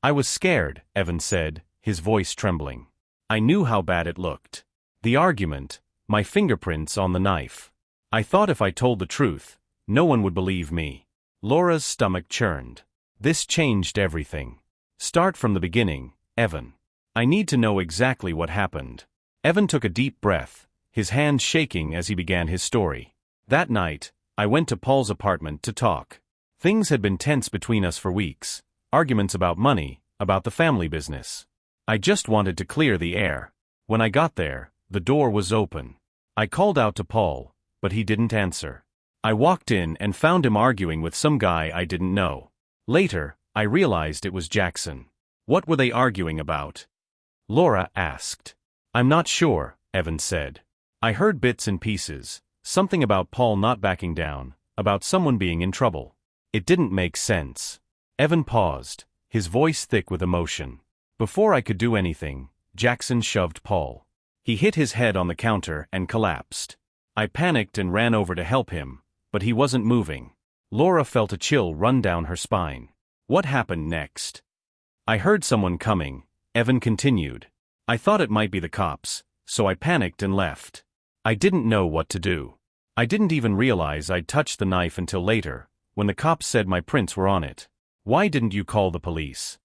"I was scared," Evan said, his voice trembling. "I knew how bad it looked. The argument, my fingerprints on the knife. I thought if I told the truth, no one would believe me." Laura's stomach churned. This changed everything. "Start from the beginning, Evan. I need to know exactly what happened." Evan took a deep breath, his hands shaking as he began his story. "That night, I went to Paul's apartment to talk. Things had been tense between us for weeks, arguments about money, about the family business. I just wanted to clear the air. When I got there, the door was open. I called out to Paul, but he didn't answer. I walked in and found him arguing with some guy I didn't know. Later, I realized it was Jackson." "What were they arguing about?" Laura asked. "I'm not sure," Evan said. "I heard bits and pieces, something about Paul not backing down, about someone being in trouble. It didn't make sense." Evan paused, his voice thick with emotion. "Before I could do anything, Jackson shoved Paul. He hit his head on the counter and collapsed. I panicked and ran over to help him, but he wasn't moving." Laura felt a chill run down her spine. "What happened next?" "I heard someone coming," Evan continued. "I thought it might be the cops, so I panicked and left. I didn't know what to do. I didn't even realize I'd touched the knife until later, when the cops said my prints were on it." "Why didn't you call the police?"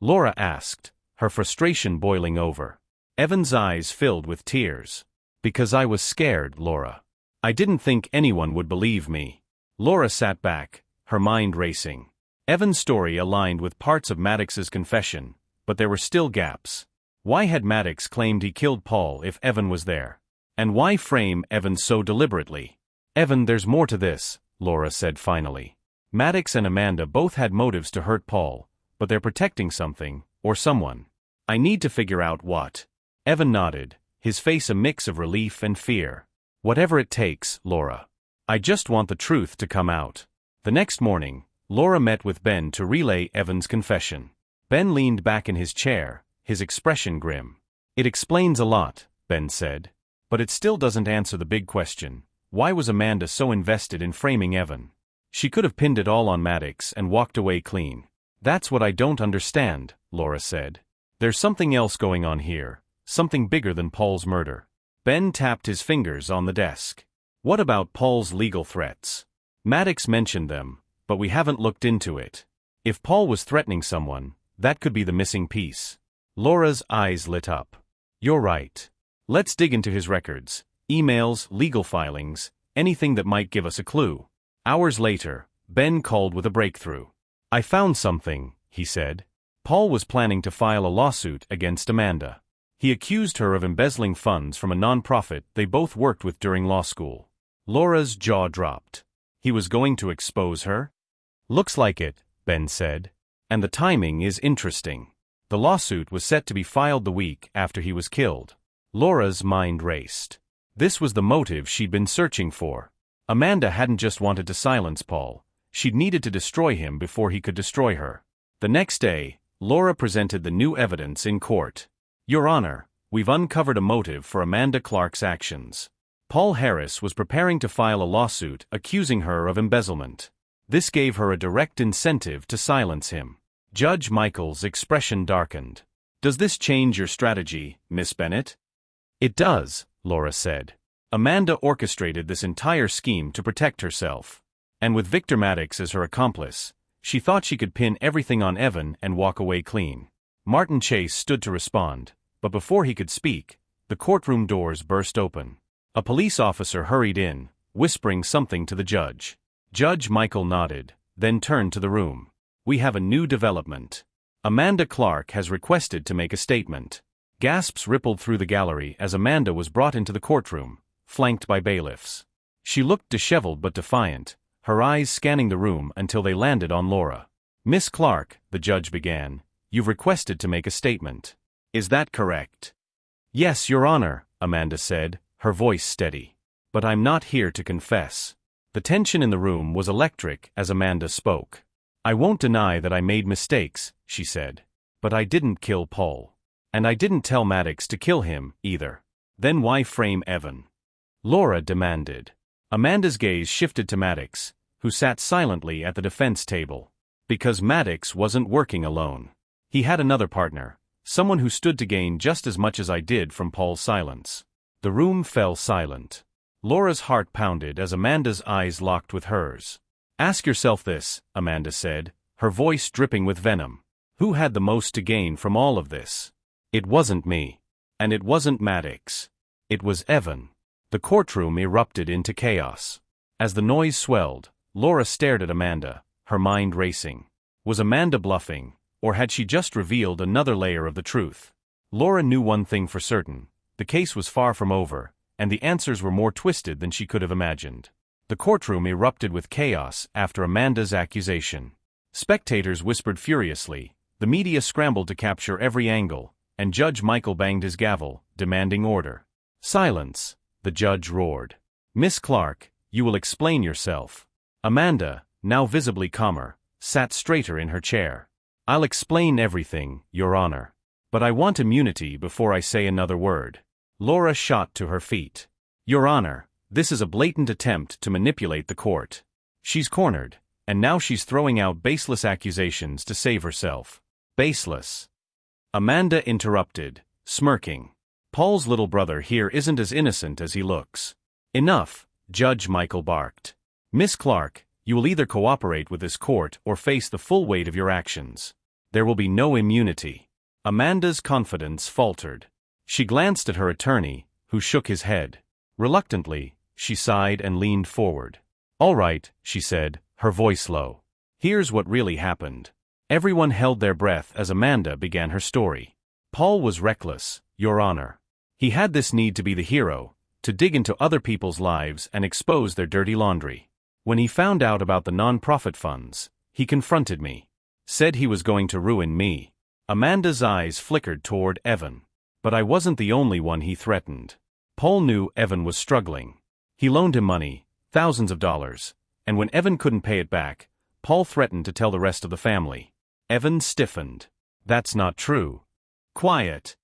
Laura asked, her frustration boiling over. Evan's eyes filled with tears. "Because I was scared, Laura. I didn't think anyone would believe me." Laura sat back, her mind racing. Evan's story aligned with parts of Maddox's confession, but there were still gaps. Why had Maddox claimed he killed Paul if Evan was there? And why frame Evan so deliberately? "Evan, there's more to this," Laura said finally. "Maddox and Amanda both had motives to hurt Paul, but they're protecting something, or someone. I need to figure out what." Evan nodded, his face a mix of relief and fear. "Whatever it takes, Laura. I just want the truth to come out." The next morning, Laura met with Ben to relay Evan's confession. Ben leaned back in his chair, his expression grim. "It explains a lot," Ben said. "But it still doesn't answer the big question. Why was Amanda so invested in framing Evan? She could have pinned it all on Maddox and walked away clean." "That's what I don't understand," Laura said. "There's something else going on here, something bigger than Paul's murder." Ben tapped his fingers on the desk. "What about Paul's legal threats? Maddox mentioned them, but we haven't looked into it. If Paul was threatening someone, that could be the missing piece." Laura's eyes lit up. "You're right. Let's dig into his records, emails, legal filings, anything that might give us a clue." Hours later, Ben called with a breakthrough. "I found something," he said. Paul was planning to file a lawsuit against Amanda. He accused her of embezzling funds from a nonprofit they both worked with during law school. Laura's jaw dropped. He was going to expose her? "Looks like it," Ben said. "And the timing is interesting. The lawsuit was set to be filed the week after he was killed." Laura's mind raced. This was the motive she'd been searching for. Amanda hadn't just wanted to silence Paul, she'd needed to destroy him before he could destroy her. The next day, Laura presented the new evidence in court. "Your Honor, we've uncovered a motive for Amanda Clark's actions. Paul Harris was preparing to file a lawsuit accusing her of embezzlement. This gave her a direct incentive to silence him." Judge Michael's expression darkened. "Does this change your strategy, Miss Bennett?" "It does," Laura said. "Amanda orchestrated this entire scheme to protect herself. And with Victor Maddox as her accomplice, she thought she could pin everything on Evan and walk away clean." Martin Chase stood to respond, but before he could speak, the courtroom doors burst open. A police officer hurried in, whispering something to the judge. Judge Michael nodded, then turned to the room. "We have a new development. Amanda Clark has requested to make a statement." Gasps rippled through the gallery as Amanda was brought into the courtroom, flanked by bailiffs. She looked disheveled but defiant, her eyes scanning the room until they landed on Laura. "Miss Clark," the judge began, You've requested to make a statement. Is that correct? Yes, Your Honor, Amanda said, her voice steady. But I'm not here to confess. The tension in the room was electric as Amanda spoke. I won't deny that I made mistakes, she said. But I didn't kill Paul. And I didn't tell Maddox to kill him, either. Then why frame Evan? Laura demanded. Amanda's gaze shifted to Maddox, who sat silently at the defense table. Because Maddox wasn't working alone. He had another partner, someone who stood to gain just as much as I did from Paul's silence. The room fell silent. Laura's heart pounded as Amanda's eyes locked with hers. Ask yourself this, Amanda said, her voice dripping with venom. Who had the most to gain from all of this? It wasn't me. And it wasn't Maddox. It was Evan. The courtroom erupted into chaos. As the noise swelled, Laura stared at Amanda, her mind racing. Was Amanda bluffing, or had she just revealed another layer of the truth? Laura knew one thing for certain. The case was far from over, and the answers were more twisted than she could have imagined. The courtroom erupted with chaos after Amanda's accusation. Spectators whispered furiously, the media scrambled to capture every angle, and Judge Michael banged his gavel, demanding order. Silence, the judge roared. Miss Clark, you will explain yourself. Amanda, now visibly calmer, sat straighter in her chair. I'll explain everything, Your Honor. But I want immunity before I say another word. Laura shot to her feet. Your Honor, this is a blatant attempt to manipulate the court. She's cornered, and now she's throwing out baseless accusations to save herself. Baseless. Amanda interrupted, smirking. Paul's little brother here isn't as innocent as he looks. Enough, Judge Michael barked. Miss Clark, you will either cooperate with this court or face the full weight of your actions. There will be no immunity. Amanda's confidence faltered. She glanced at her attorney, who shook his head. Reluctantly, she sighed and leaned forward. All right, she said, her voice low. Here's what really happened. Everyone held their breath as Amanda began her story. Paul was reckless, Your Honor. He had this need to be the hero, to dig into other people's lives and expose their dirty laundry. When he found out about the non-profit funds, he confronted me. Said he was going to ruin me. Amanda's eyes flickered toward Evan. But I wasn't the only one he threatened. Paul knew Evan was struggling. He loaned him money, thousands of dollars, and when Evan couldn't pay it back, Paul threatened to tell the rest of the family. Evan stiffened. That's not true. Quiet.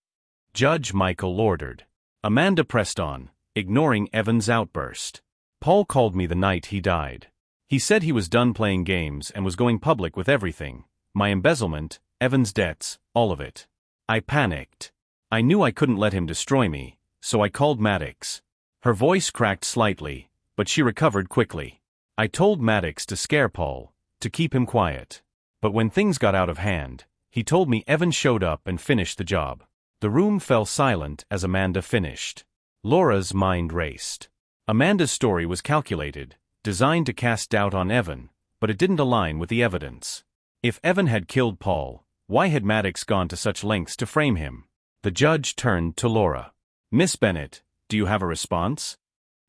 Judge Michael ordered. Amanda pressed on, ignoring Evan's outburst. Paul called me the night he died. He said he was done playing games and was going public with everything. My embezzlement, Evan's debts, all of it. I panicked. I knew I couldn't let him destroy me, so I called Maddox. Her voice cracked slightly, but she recovered quickly. I told Maddox to scare Paul, to keep him quiet. But when things got out of hand, he told me Evan showed up and finished the job. The room fell silent as Amanda finished. Laura's mind raced. Amanda's story was calculated, designed to cast doubt on Evan, but it didn't align with the evidence. If Evan had killed Paul, why had Maddox gone to such lengths to frame him? The judge turned to Laura. Miss Bennett, do you have a response?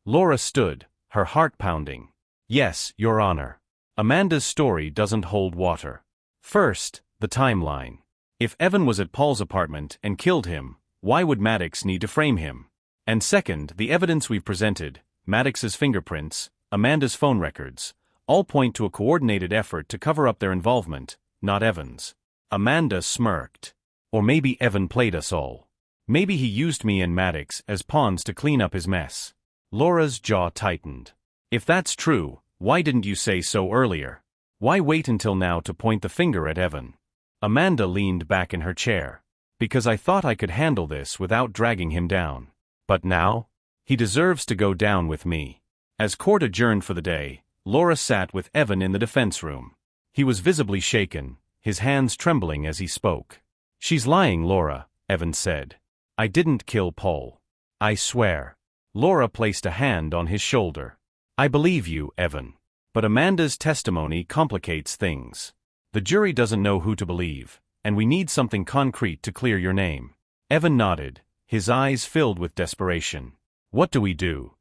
Laura stood, her heart pounding. Yes, Your Honor. Amanda's story doesn't hold water. First, the timeline. If Evan was at Paul's apartment and killed him, why would Maddox need to frame him? And second, the evidence we've presented, Maddox's fingerprints, Amanda's phone records, all point to a coordinated effort to cover up their involvement, not Evan's. Amanda smirked. Or maybe Evan played us all. Maybe he used me and Maddox as pawns to clean up his mess. Laura's jaw tightened. If that's true, why didn't you say so earlier? Why wait until now to point the finger at Evan? Amanda leaned back in her chair. Because I thought I could handle this without dragging him down. But now? He deserves to go down with me. As court adjourned for the day, Laura sat with Evan in the defense room. He was visibly shaken, his hands trembling as he spoke. She's lying, Laura, Evan said. I didn't kill Paul. I swear. Laura placed a hand on his shoulder. I believe you, Evan. But Amanda's testimony complicates things. The jury doesn't know who to believe, and we need something concrete to clear your name. Evan nodded, his eyes filled with desperation. What do we do?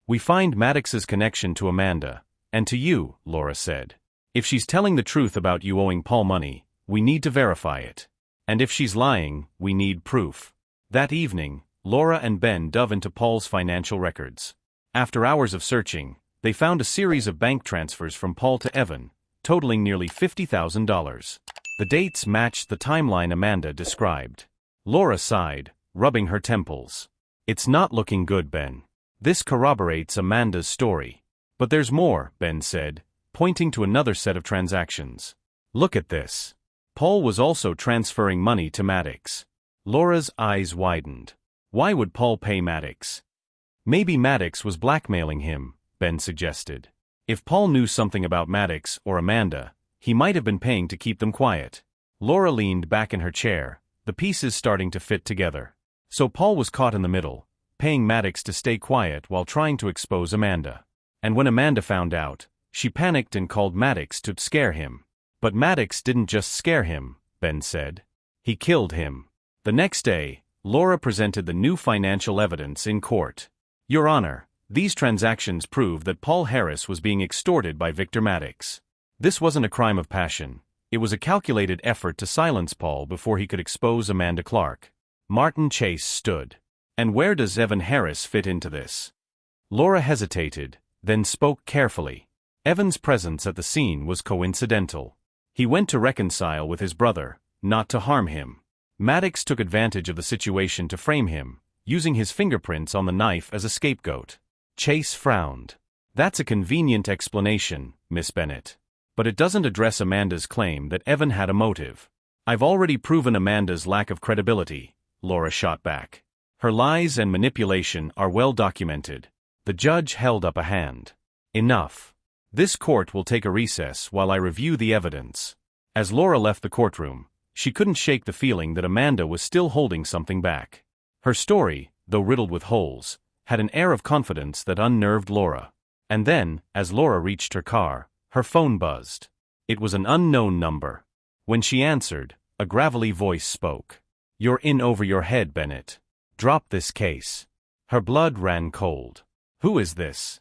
We find Maddox's connection to Amanda, and to you, Laura said. If she's telling the truth about you owing Paul money, we need to verify it. And if she's lying, we need proof. That evening, Laura and Ben dove into Paul's financial records. After hours of searching, they found a series of bank transfers from Paul to Evan, totaling nearly $50,000. The dates matched the timeline Amanda described. Laura sighed, rubbing her temples. It's not looking good, Ben. This corroborates Amanda's story. But there's more, Ben said, pointing to another set of transactions. Look at this. Paul was also transferring money to Maddox. Laura's eyes widened. Why would Paul pay Maddox? Maybe Maddox was blackmailing him, Ben suggested. If Paul knew something about Maddox or Amanda, he might have been paying to keep them quiet. Laura leaned back in her chair, the pieces starting to fit together. So Paul was caught in the middle, paying Maddox to stay quiet while trying to expose Amanda. And when Amanda found out, she panicked and called Maddox to scare him. But Maddox didn't just scare him, Ben said. He killed him. The next day, Laura presented the new financial evidence in court. Your Honor, these transactions prove that Paul Harris was being extorted by Victor Maddox. This wasn't a crime of passion. It was a calculated effort to silence Paul before he could expose Amanda Clark. Martin Chase stood. And where does Evan Harris fit into this? Laura hesitated, then spoke carefully. Evan's presence at the scene was coincidental. He went to reconcile with his brother, not to harm him. Maddox took advantage of the situation to frame him, using his fingerprints on the knife as a scapegoat. Chase frowned. That's a convenient explanation, Miss Bennett. But it doesn't address Amanda's claim that Evan had a motive. I've already proven Amanda's lack of credibility, Laura shot back. Her lies and manipulation are well documented. The judge held up a hand. Enough. This court will take a recess while I review the evidence. As Laura left the courtroom, she couldn't shake the feeling that Amanda was still holding something back. Her story, though riddled with holes, had an air of confidence that unnerved Laura. And then, as Laura reached her car, her phone buzzed. It was an unknown number. When she answered, a gravelly voice spoke. You're in over your head, Bennett. Drop this case. Her blood ran cold. Who is this?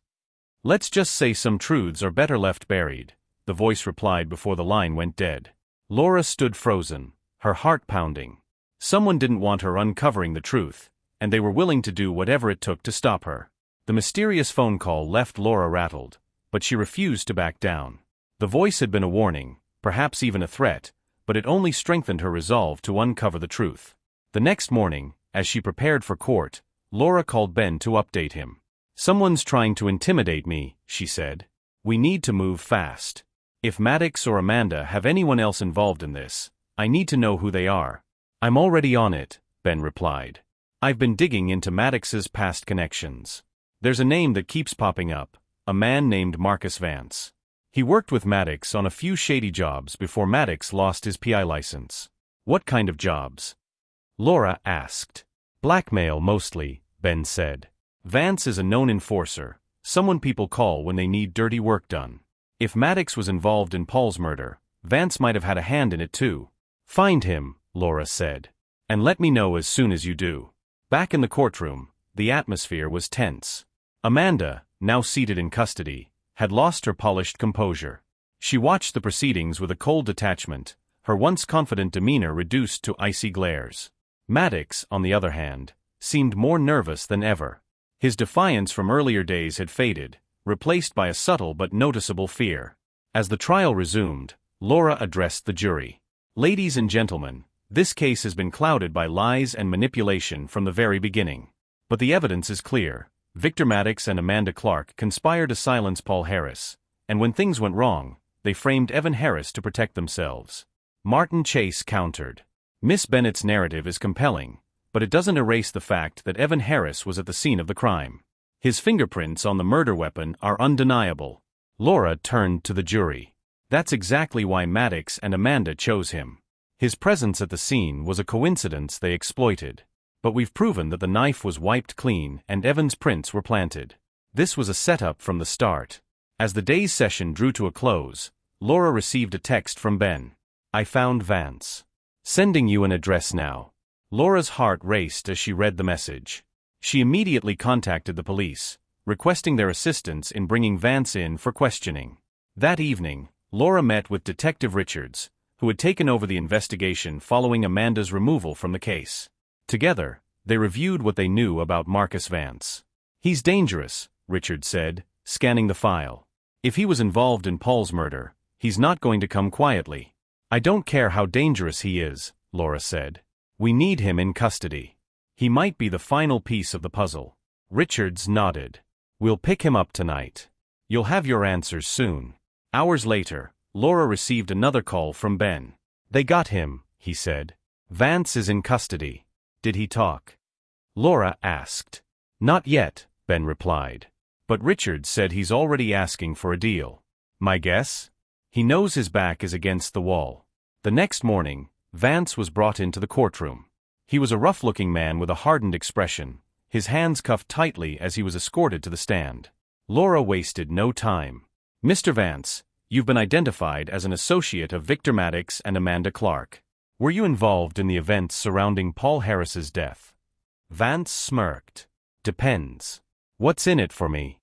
Let's just say some truths are better left buried, the voice replied before the line went dead. Laura stood frozen, her heart pounding. Someone didn't want her uncovering the truth, and they were willing to do whatever it took to stop her. The mysterious phone call left Laura rattled, but she refused to back down. The voice had been a warning, perhaps even a threat, but it only strengthened her resolve to uncover the truth. The next morning, as she prepared for court, Laura called Ben to update him. Someone's trying to intimidate me, she said. We need to move fast. If Maddox or Amanda have anyone else involved in this, I need to know who they are. I'm already on it, Ben replied. I've been digging into Maddox's past connections. There's a name that keeps popping up, a man named Marcus Vance. He worked with Maddox on a few shady jobs before Maddox lost his PI license. What kind of jobs? Laura asked. Blackmail mostly, Ben said. Vance is a known enforcer, someone people call when they need dirty work done. If Maddox was involved in Paul's murder, Vance might have had a hand in it too. Find him, Laura said. And let me know as soon as you do. Back in the courtroom, the atmosphere was tense. Amanda, now seated in custody, had lost her polished composure. She watched the proceedings with a cold detachment, her once confident demeanor reduced to icy glares. Maddox, on the other hand, seemed more nervous than ever. His defiance from earlier days had faded, replaced by a subtle but noticeable fear. As the trial resumed, Laura addressed the jury. Ladies and gentlemen, this case has been clouded by lies and manipulation from the very beginning. But the evidence is clear. Victor Maddox and Amanda Clark conspired to silence Paul Harris, and when things went wrong, they framed Evan Harris to protect themselves. Martin Chase countered. Miss Bennett's narrative is compelling, but it doesn't erase the fact that Evan Harris was at the scene of the crime. His fingerprints on the murder weapon are undeniable. Laura turned to the jury. That's exactly why Maddox and Amanda chose him. His presence at the scene was a coincidence they exploited. But we've proven that the knife was wiped clean and Evan's prints were planted. This was a setup from the start. As the day's session drew to a close, Laura received a text from Ben. I found Vance. Sending you an address now. Laura's heart raced as she read the message. She immediately contacted the police, requesting their assistance in bringing Vance in for questioning. That evening, Laura met with Detective Richards, who had taken over the investigation following Amanda's removal from the case. Together, they reviewed what they knew about Marcus Vance. "He's dangerous," Richard said, scanning the file. "If he was involved in Paul's murder, he's not going to come quietly." "I don't care how dangerous he is," Laura said. "We need him in custody. He might be the final piece of the puzzle." Richards nodded. "We'll pick him up tonight. You'll have your answers soon." Hours later, Laura received another call from Ben. "They got him," he said. "Vance is in custody." "Did he talk?" Laura asked. "Not yet," Ben replied. "But Richard said he's already asking for a deal. My guess? He knows his back is against the wall." The next morning, Vance was brought into the courtroom. He was a rough-looking man with a hardened expression, his hands cuffed tightly as he was escorted to the stand. Laura wasted no time. "Mr. Vance, you've been identified as an associate of Victor Maddox and Amanda Clark. Were you involved in the events surrounding Paul Harris's death?" Vance smirked. "Depends. What's in it for me?"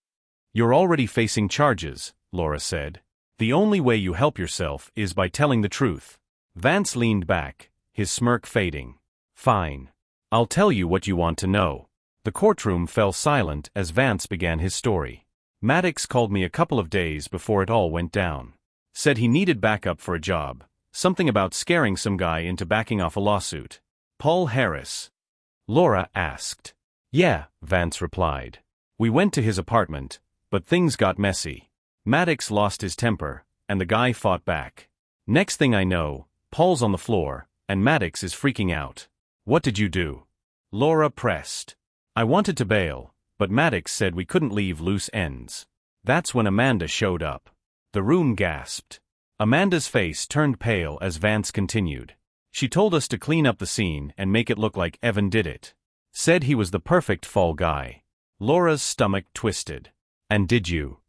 "You're already facing charges," Laura said. "The only way you help yourself is by telling the truth." Vance leaned back, his smirk fading. "Fine. I'll tell you what you want to know." The courtroom fell silent as Vance began his story. "Maddox called me a couple of days before it all went down. Said he needed backup for a job, something about scaring some guy into backing off a lawsuit." "Paul Harris?" Laura asked. "Yeah," Vance replied. "We went to his apartment, but things got messy. Maddox lost his temper, and the guy fought back. Next thing I know, Paul's on the floor, and Maddox is freaking out." "What did you do?" Laura pressed. "I wanted to bail, but Maddox said we couldn't leave loose ends. That's when Amanda showed up." The room gasped. Amanda's face turned pale as Vance continued. "She told us to clean up the scene and make it look like Evan did it. Said he was the perfect fall guy." Laura's stomach twisted. "And did you?"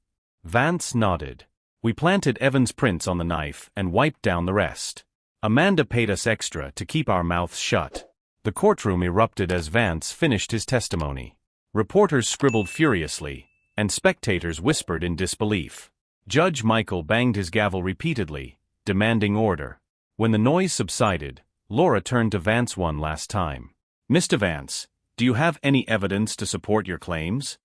Vance nodded. "We planted Evan's prints on the knife and wiped down the rest. Amanda paid us extra to keep our mouths shut." The courtroom erupted as Vance finished his testimony. Reporters scribbled furiously, and spectators whispered in disbelief. Judge Michael banged his gavel repeatedly, demanding order. When the noise subsided, Laura turned to Vance one last time. "Mr. Vance, do you have any evidence to support your claims?"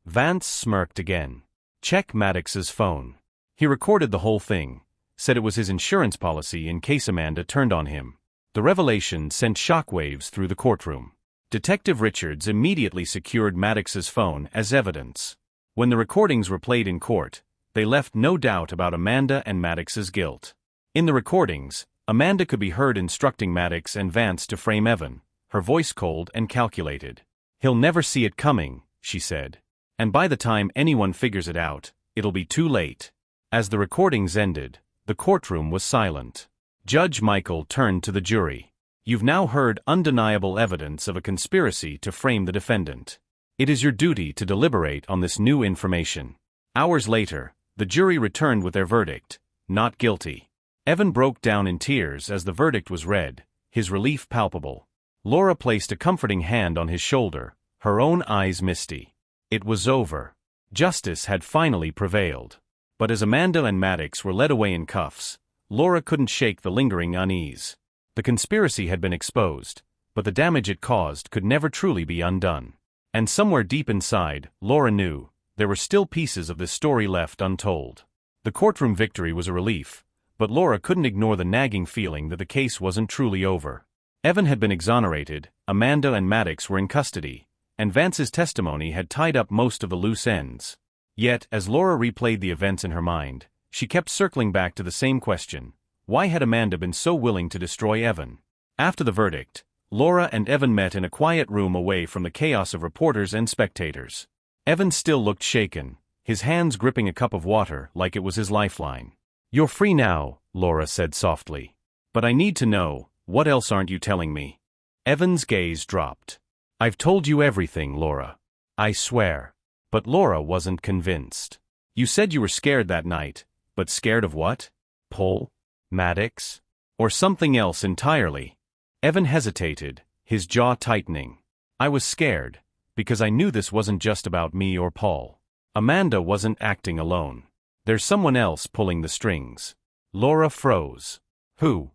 Vance smirked again. "Check Maddox's phone. He recorded the whole thing, said it was his insurance policy in case Amanda turned on him." The revelation sent shockwaves through the courtroom. Detective Richards immediately secured Maddox's phone as evidence. When the recordings were played in court, they left no doubt about Amanda and Maddox's guilt. In the recordings, Amanda could be heard instructing Maddox and Vance to frame Evan, her voice cold and calculated. "He'll never see it coming," she said. "And by the time anyone figures it out, it'll be too late." As the recordings ended, the courtroom was silent. Judge Michael turned to the jury. "You've now heard undeniable evidence of a conspiracy to frame the defendant. It is your duty to deliberate on this new information." Hours later, the jury returned with their verdict: not guilty. Evan broke down in tears as the verdict was read, his relief palpable. Laura placed a comforting hand on his shoulder, her own eyes misty. It was over. Justice had finally prevailed. But as Amanda and Maddox were led away in cuffs, Laura couldn't shake the lingering unease. The conspiracy had been exposed, but the damage it caused could never truly be undone. And somewhere deep inside, Laura knew, there were still pieces of this story left untold. The courtroom victory was a relief, but Laura couldn't ignore the nagging feeling that the case wasn't truly over. Evan had been exonerated, Amanda and Maddox were in custody, and Vance's testimony had tied up most of the loose ends. Yet, as Laura replayed the events in her mind, she kept circling back to the same question: why had Amanda been so willing to destroy Evan? After the verdict, Laura and Evan met in a quiet room away from the chaos of reporters and spectators. Evan still looked shaken, his hands gripping a cup of water like it was his lifeline. "You're free now," Laura said softly. "But I need to know, what else aren't you telling me?" Evan's gaze dropped. "I've told you everything, Laura. I swear." But Laura wasn't convinced. "You said you were scared that night, but scared of what? Paul? Maddox? Or something else entirely?" Evan hesitated, his jaw tightening. "I was scared, because I knew this wasn't just about me or Paul. Amanda wasn't acting alone. There's someone else pulling the strings." Laura froze. Who?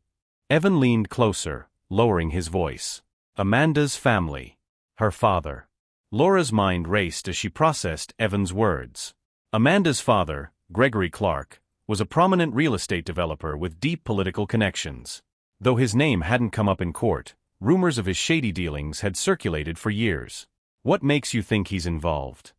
Evan leaned closer, lowering his voice. Amanda's family. Her father. Laura's mind raced as she processed Evan's words. Amanda's father, Gregory Clark, was a prominent real estate developer with deep political connections. Though his name hadn't come up in court, rumors of his shady dealings had circulated for years. What makes you think he's involved?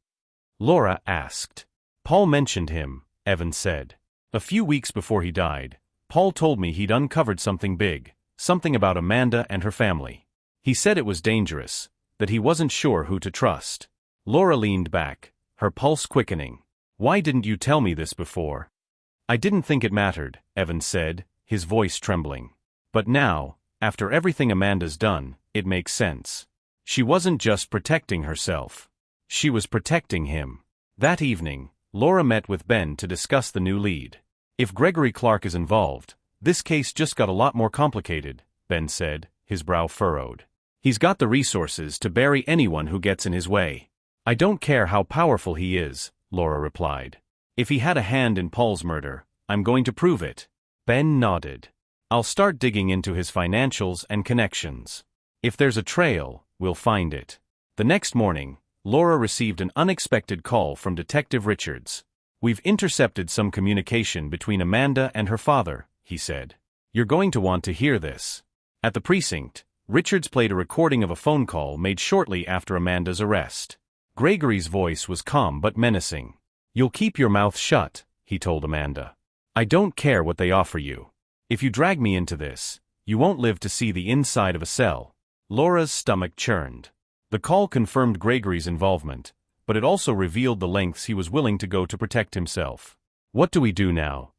Laura asked. Paul mentioned him, Evan said. A few weeks before he died, Paul told me he'd uncovered something big, something about Amanda and her family. He said it was dangerous, that he wasn't sure who to trust. Laura leaned back, her pulse quickening. Why didn't you tell me this before? I didn't think it mattered, Evan said, his voice trembling. But now, after everything Amanda's done, it makes sense. She wasn't just protecting herself. She was protecting him. That evening, Laura met with Ben to discuss the new lead. If Gregory Clark is involved, this case just got a lot more complicated, Ben said, his brow furrowed. He's got the resources to bury anyone who gets in his way. I don't care how powerful he is, Laura replied. If he had a hand in Paul's murder, I'm going to prove it. Ben nodded. I'll start digging into his financials and connections. If there's a trail, we'll find it. The next morning, Laura received an unexpected call from Detective Richards. We've intercepted some communication between Amanda and her father, he said. You're going to want to hear this. At the precinct, Richards played a recording of a phone call made shortly after Amanda's arrest. Gregory's voice was calm but menacing. You'll keep your mouth shut, he told Amanda. I don't care what they offer you. If you drag me into this, you won't live to see the inside of a cell. Laura's stomach churned. The call confirmed Gregory's involvement, but it also revealed the lengths he was willing to go to protect himself. What do we do now?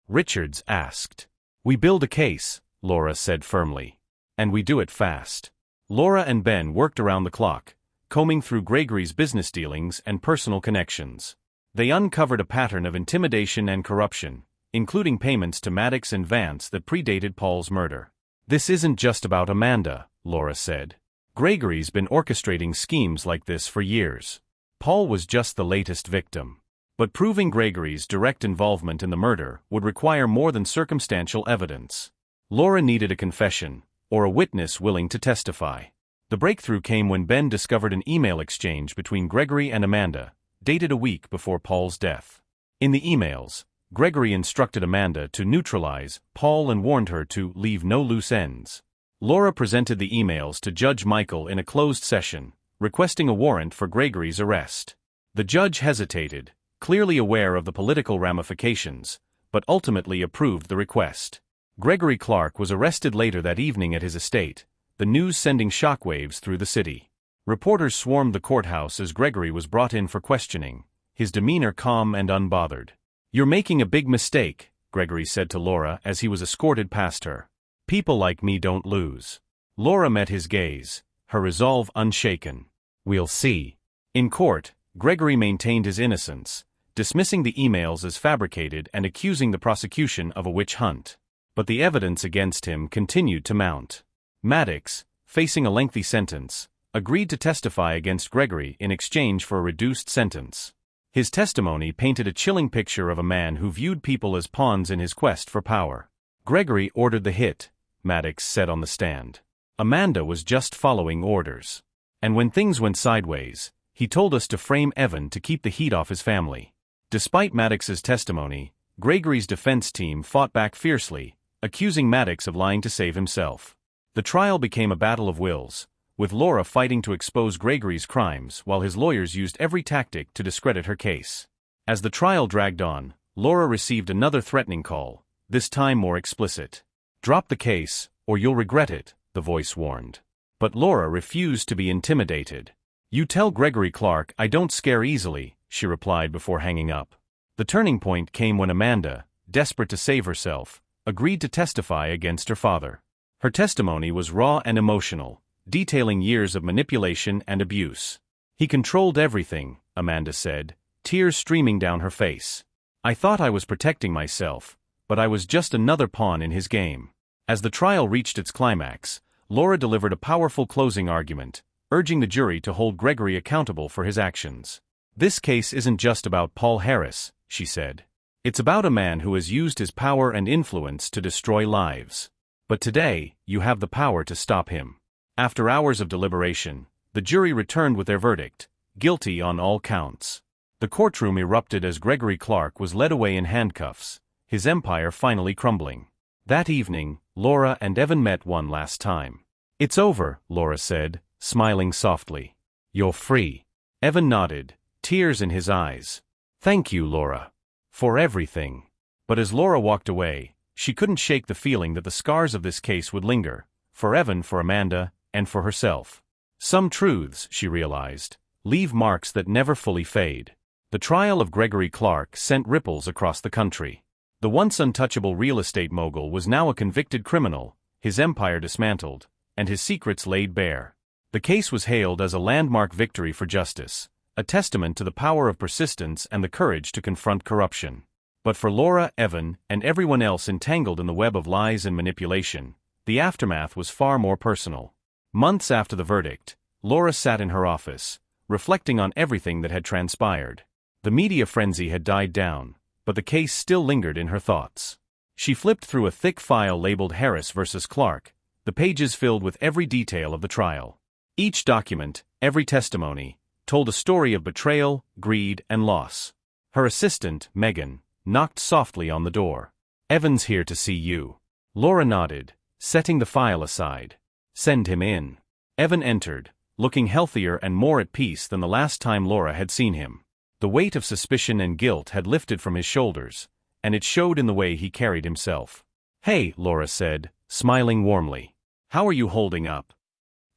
Richards asked. We build a case, Laura said firmly. And we do it fast. Laura and Ben worked around the clock, combing through Gregory's business dealings and personal connections. They uncovered a pattern of intimidation and corruption, including payments to Maddox and Vance that predated Paul's murder. This isn't just about Amanda, Laura said. Gregory's been orchestrating schemes like this for years. Paul was just the latest victim. But proving Gregory's direct involvement in the murder would require more than circumstantial evidence. Laura needed a confession, or a witness willing to testify. The breakthrough came when Ben discovered an email exchange between Gregory and Amanda, dated a week before Paul's death. In the emails, Gregory instructed Amanda to neutralize Paul and warned her to leave no loose ends. Laura presented the emails to Judge Michael in a closed session, requesting a warrant for Gregory's arrest. The judge hesitated, clearly aware of the political ramifications, but ultimately approved the request. Gregory Clark was arrested later that evening at his estate, the news sending shockwaves through the city. Reporters swarmed the courthouse as Gregory was brought in for questioning, his demeanor calm and unbothered. You're making a big mistake, Gregory said to Laura as he was escorted past her. People like me don't lose. Laura met his gaze, her resolve unshaken. We'll see. In court, Gregory maintained his innocence, dismissing the emails as fabricated and accusing the prosecution of a witch hunt. But the evidence against him continued to mount. Maddox, facing a lengthy sentence, agreed to testify against Gregory in exchange for a reduced sentence. His testimony painted a chilling picture of a man who viewed people as pawns in his quest for power. Gregory ordered the hit, Maddox said on the stand. Amanda was just following orders. And when things went sideways, he told us to frame Evan to keep the heat off his family. Despite Maddox's testimony, Gregory's defense team fought back fiercely, accusing Maddox of lying to save himself. The trial became a battle of wills, with Laura fighting to expose Gregory's crimes while his lawyers used every tactic to discredit her case. As the trial dragged on, Laura received another threatening call, this time more explicit. Drop the case, or you'll regret it, the voice warned. But Laura refused to be intimidated. You tell Gregory Clark I don't scare easily, she replied before hanging up. The turning point came when Amanda, desperate to save herself, agreed to testify against her father. Her testimony was raw and emotional, detailing years of manipulation and abuse. He controlled everything, Amanda said, tears streaming down her face. I thought I was protecting myself, but I was just another pawn in his game. As the trial reached its climax, Laura delivered a powerful closing argument, urging the jury to hold Gregory accountable for his actions. This case isn't just about Paul Harris, she said. It's about a man who has used his power and influence to destroy lives. But today, you have the power to stop him. After hours of deliberation, the jury returned with their verdict, guilty on all counts. The courtroom erupted as Gregory Clark was led away in handcuffs, his empire finally crumbling. That evening, Laura and Evan met one last time. "It's over," Laura said, smiling softly. "You're free." Evan nodded, tears in his eyes. "Thank you, Laura. For everything." But as Laura walked away, she couldn't shake the feeling that the scars of this case would linger, for Evan, for Amanda, and for herself. Some truths, she realized, leave marks that never fully fade. The trial of Gregory Clark sent ripples across the country. The once untouchable real estate mogul was now a convicted criminal, his empire dismantled, and his secrets laid bare. The case was hailed as a landmark victory for justice, a testament to the power of persistence and the courage to confront corruption. But for Laura, Evan, and everyone else entangled in the web of lies and manipulation, the aftermath was far more personal. Months after the verdict, Laura sat in her office, reflecting on everything that had transpired. The media frenzy had died down, but the case still lingered in her thoughts. She flipped through a thick file labeled Harris versus Clark, the pages filled with every detail of the trial. Each document, every testimony, told a story of betrayal, greed, and loss. Her assistant, Megan, knocked softly on the door. "Evan's here to see you." Laura nodded, setting the file aside. "Send him in." Evan entered, looking healthier and more at peace than the last time Laura had seen him. The weight of suspicion and guilt had lifted from his shoulders, and it showed in the way he carried himself. "Hey," Laura said, smiling warmly. "How are you holding up?"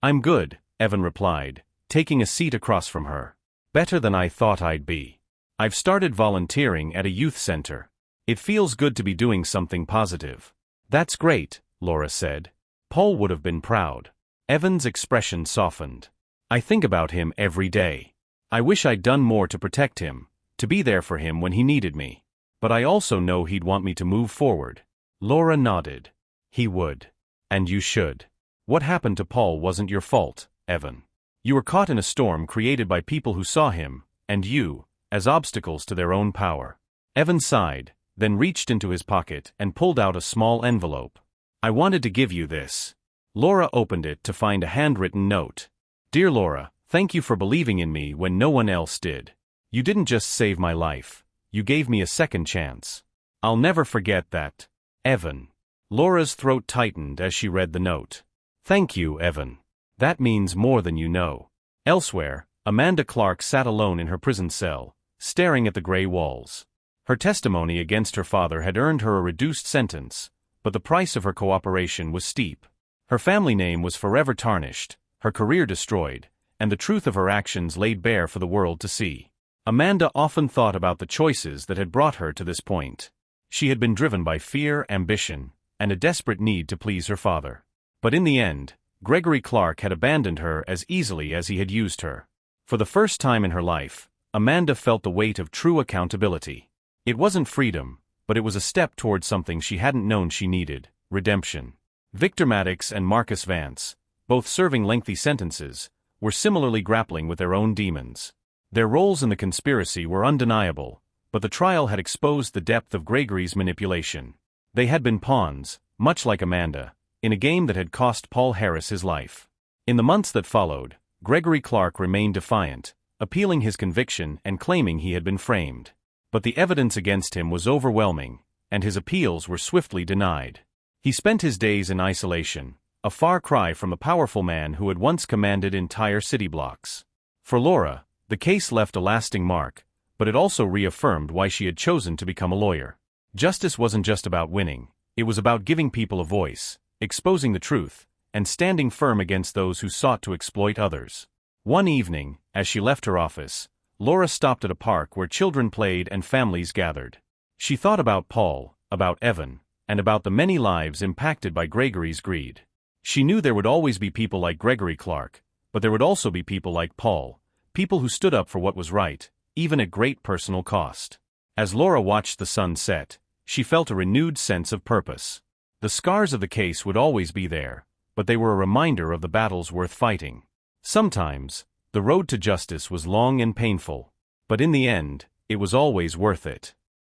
"I'm good," Evan replied, taking a seat across from her. "Better than I thought I'd be. I've started volunteering at a youth center. It feels good to be doing something positive." "That's great," Laura said. Paul would have been proud. Evan's expression softened. "I think about him every day. I wish I'd done more to protect him, to be there for him when he needed me. But I also know he'd want me to move forward." Laura nodded. "He would. And you should. What happened to Paul wasn't your fault, Evan. You were caught in a storm created by people who saw him, and you, as obstacles to their own power." Evan sighed, then reached into his pocket and pulled out a small envelope. "I wanted to give you this." Laura opened it to find a handwritten note. "Dear Laura, thank you for believing in me when no one else did. You didn't just save my life, you gave me a second chance. I'll never forget that. Evan." Laura's throat tightened as she read the note. "Thank you, Evan. That means more than you know." Elsewhere, Amanda Clark sat alone in her prison cell, staring at the gray walls. Her testimony against her father had earned her a reduced sentence, but the price of her cooperation was steep. Her family name was forever tarnished, her career destroyed, and the truth of her actions laid bare for the world to see. Amanda often thought about the choices that had brought her to this point. She had been driven by fear, ambition, and a desperate need to please her father. But in the end, Gregory Clark had abandoned her as easily as he had used her. For the first time in her life, Amanda felt the weight of true accountability. It wasn't freedom, but it was a step toward something she hadn't known she needed: redemption. Victor Maddox and Marcus Vance, both serving lengthy sentences, were similarly grappling with their own demons. Their roles in the conspiracy were undeniable, but the trial had exposed the depth of Gregory's manipulation. They had been pawns, much like Amanda, in a game that had cost Paul Harris his life. In the months that followed, Gregory Clark remained defiant, appealing his conviction and claiming he had been framed. But the evidence against him was overwhelming, and his appeals were swiftly denied. He spent his days in isolation, a far cry from the powerful man who had once commanded entire city blocks. For Laura, the case left a lasting mark, but it also reaffirmed why she had chosen to become a lawyer. Justice wasn't just about winning, it was about giving people a voice, exposing the truth, and standing firm against those who sought to exploit others. One evening, as she left her office, Laura stopped at a park where children played and families gathered. She thought about Paul, about Evan, and about the many lives impacted by Gregory's greed. She knew there would always be people like Gregory Clark, but there would also be people like Paul, people who stood up for what was right, even at great personal cost. As Laura watched the sun set, she felt a renewed sense of purpose. The scars of the case would always be there, but they were a reminder of the battles worth fighting. Sometimes, the road to justice was long and painful, but in the end, it was always worth it.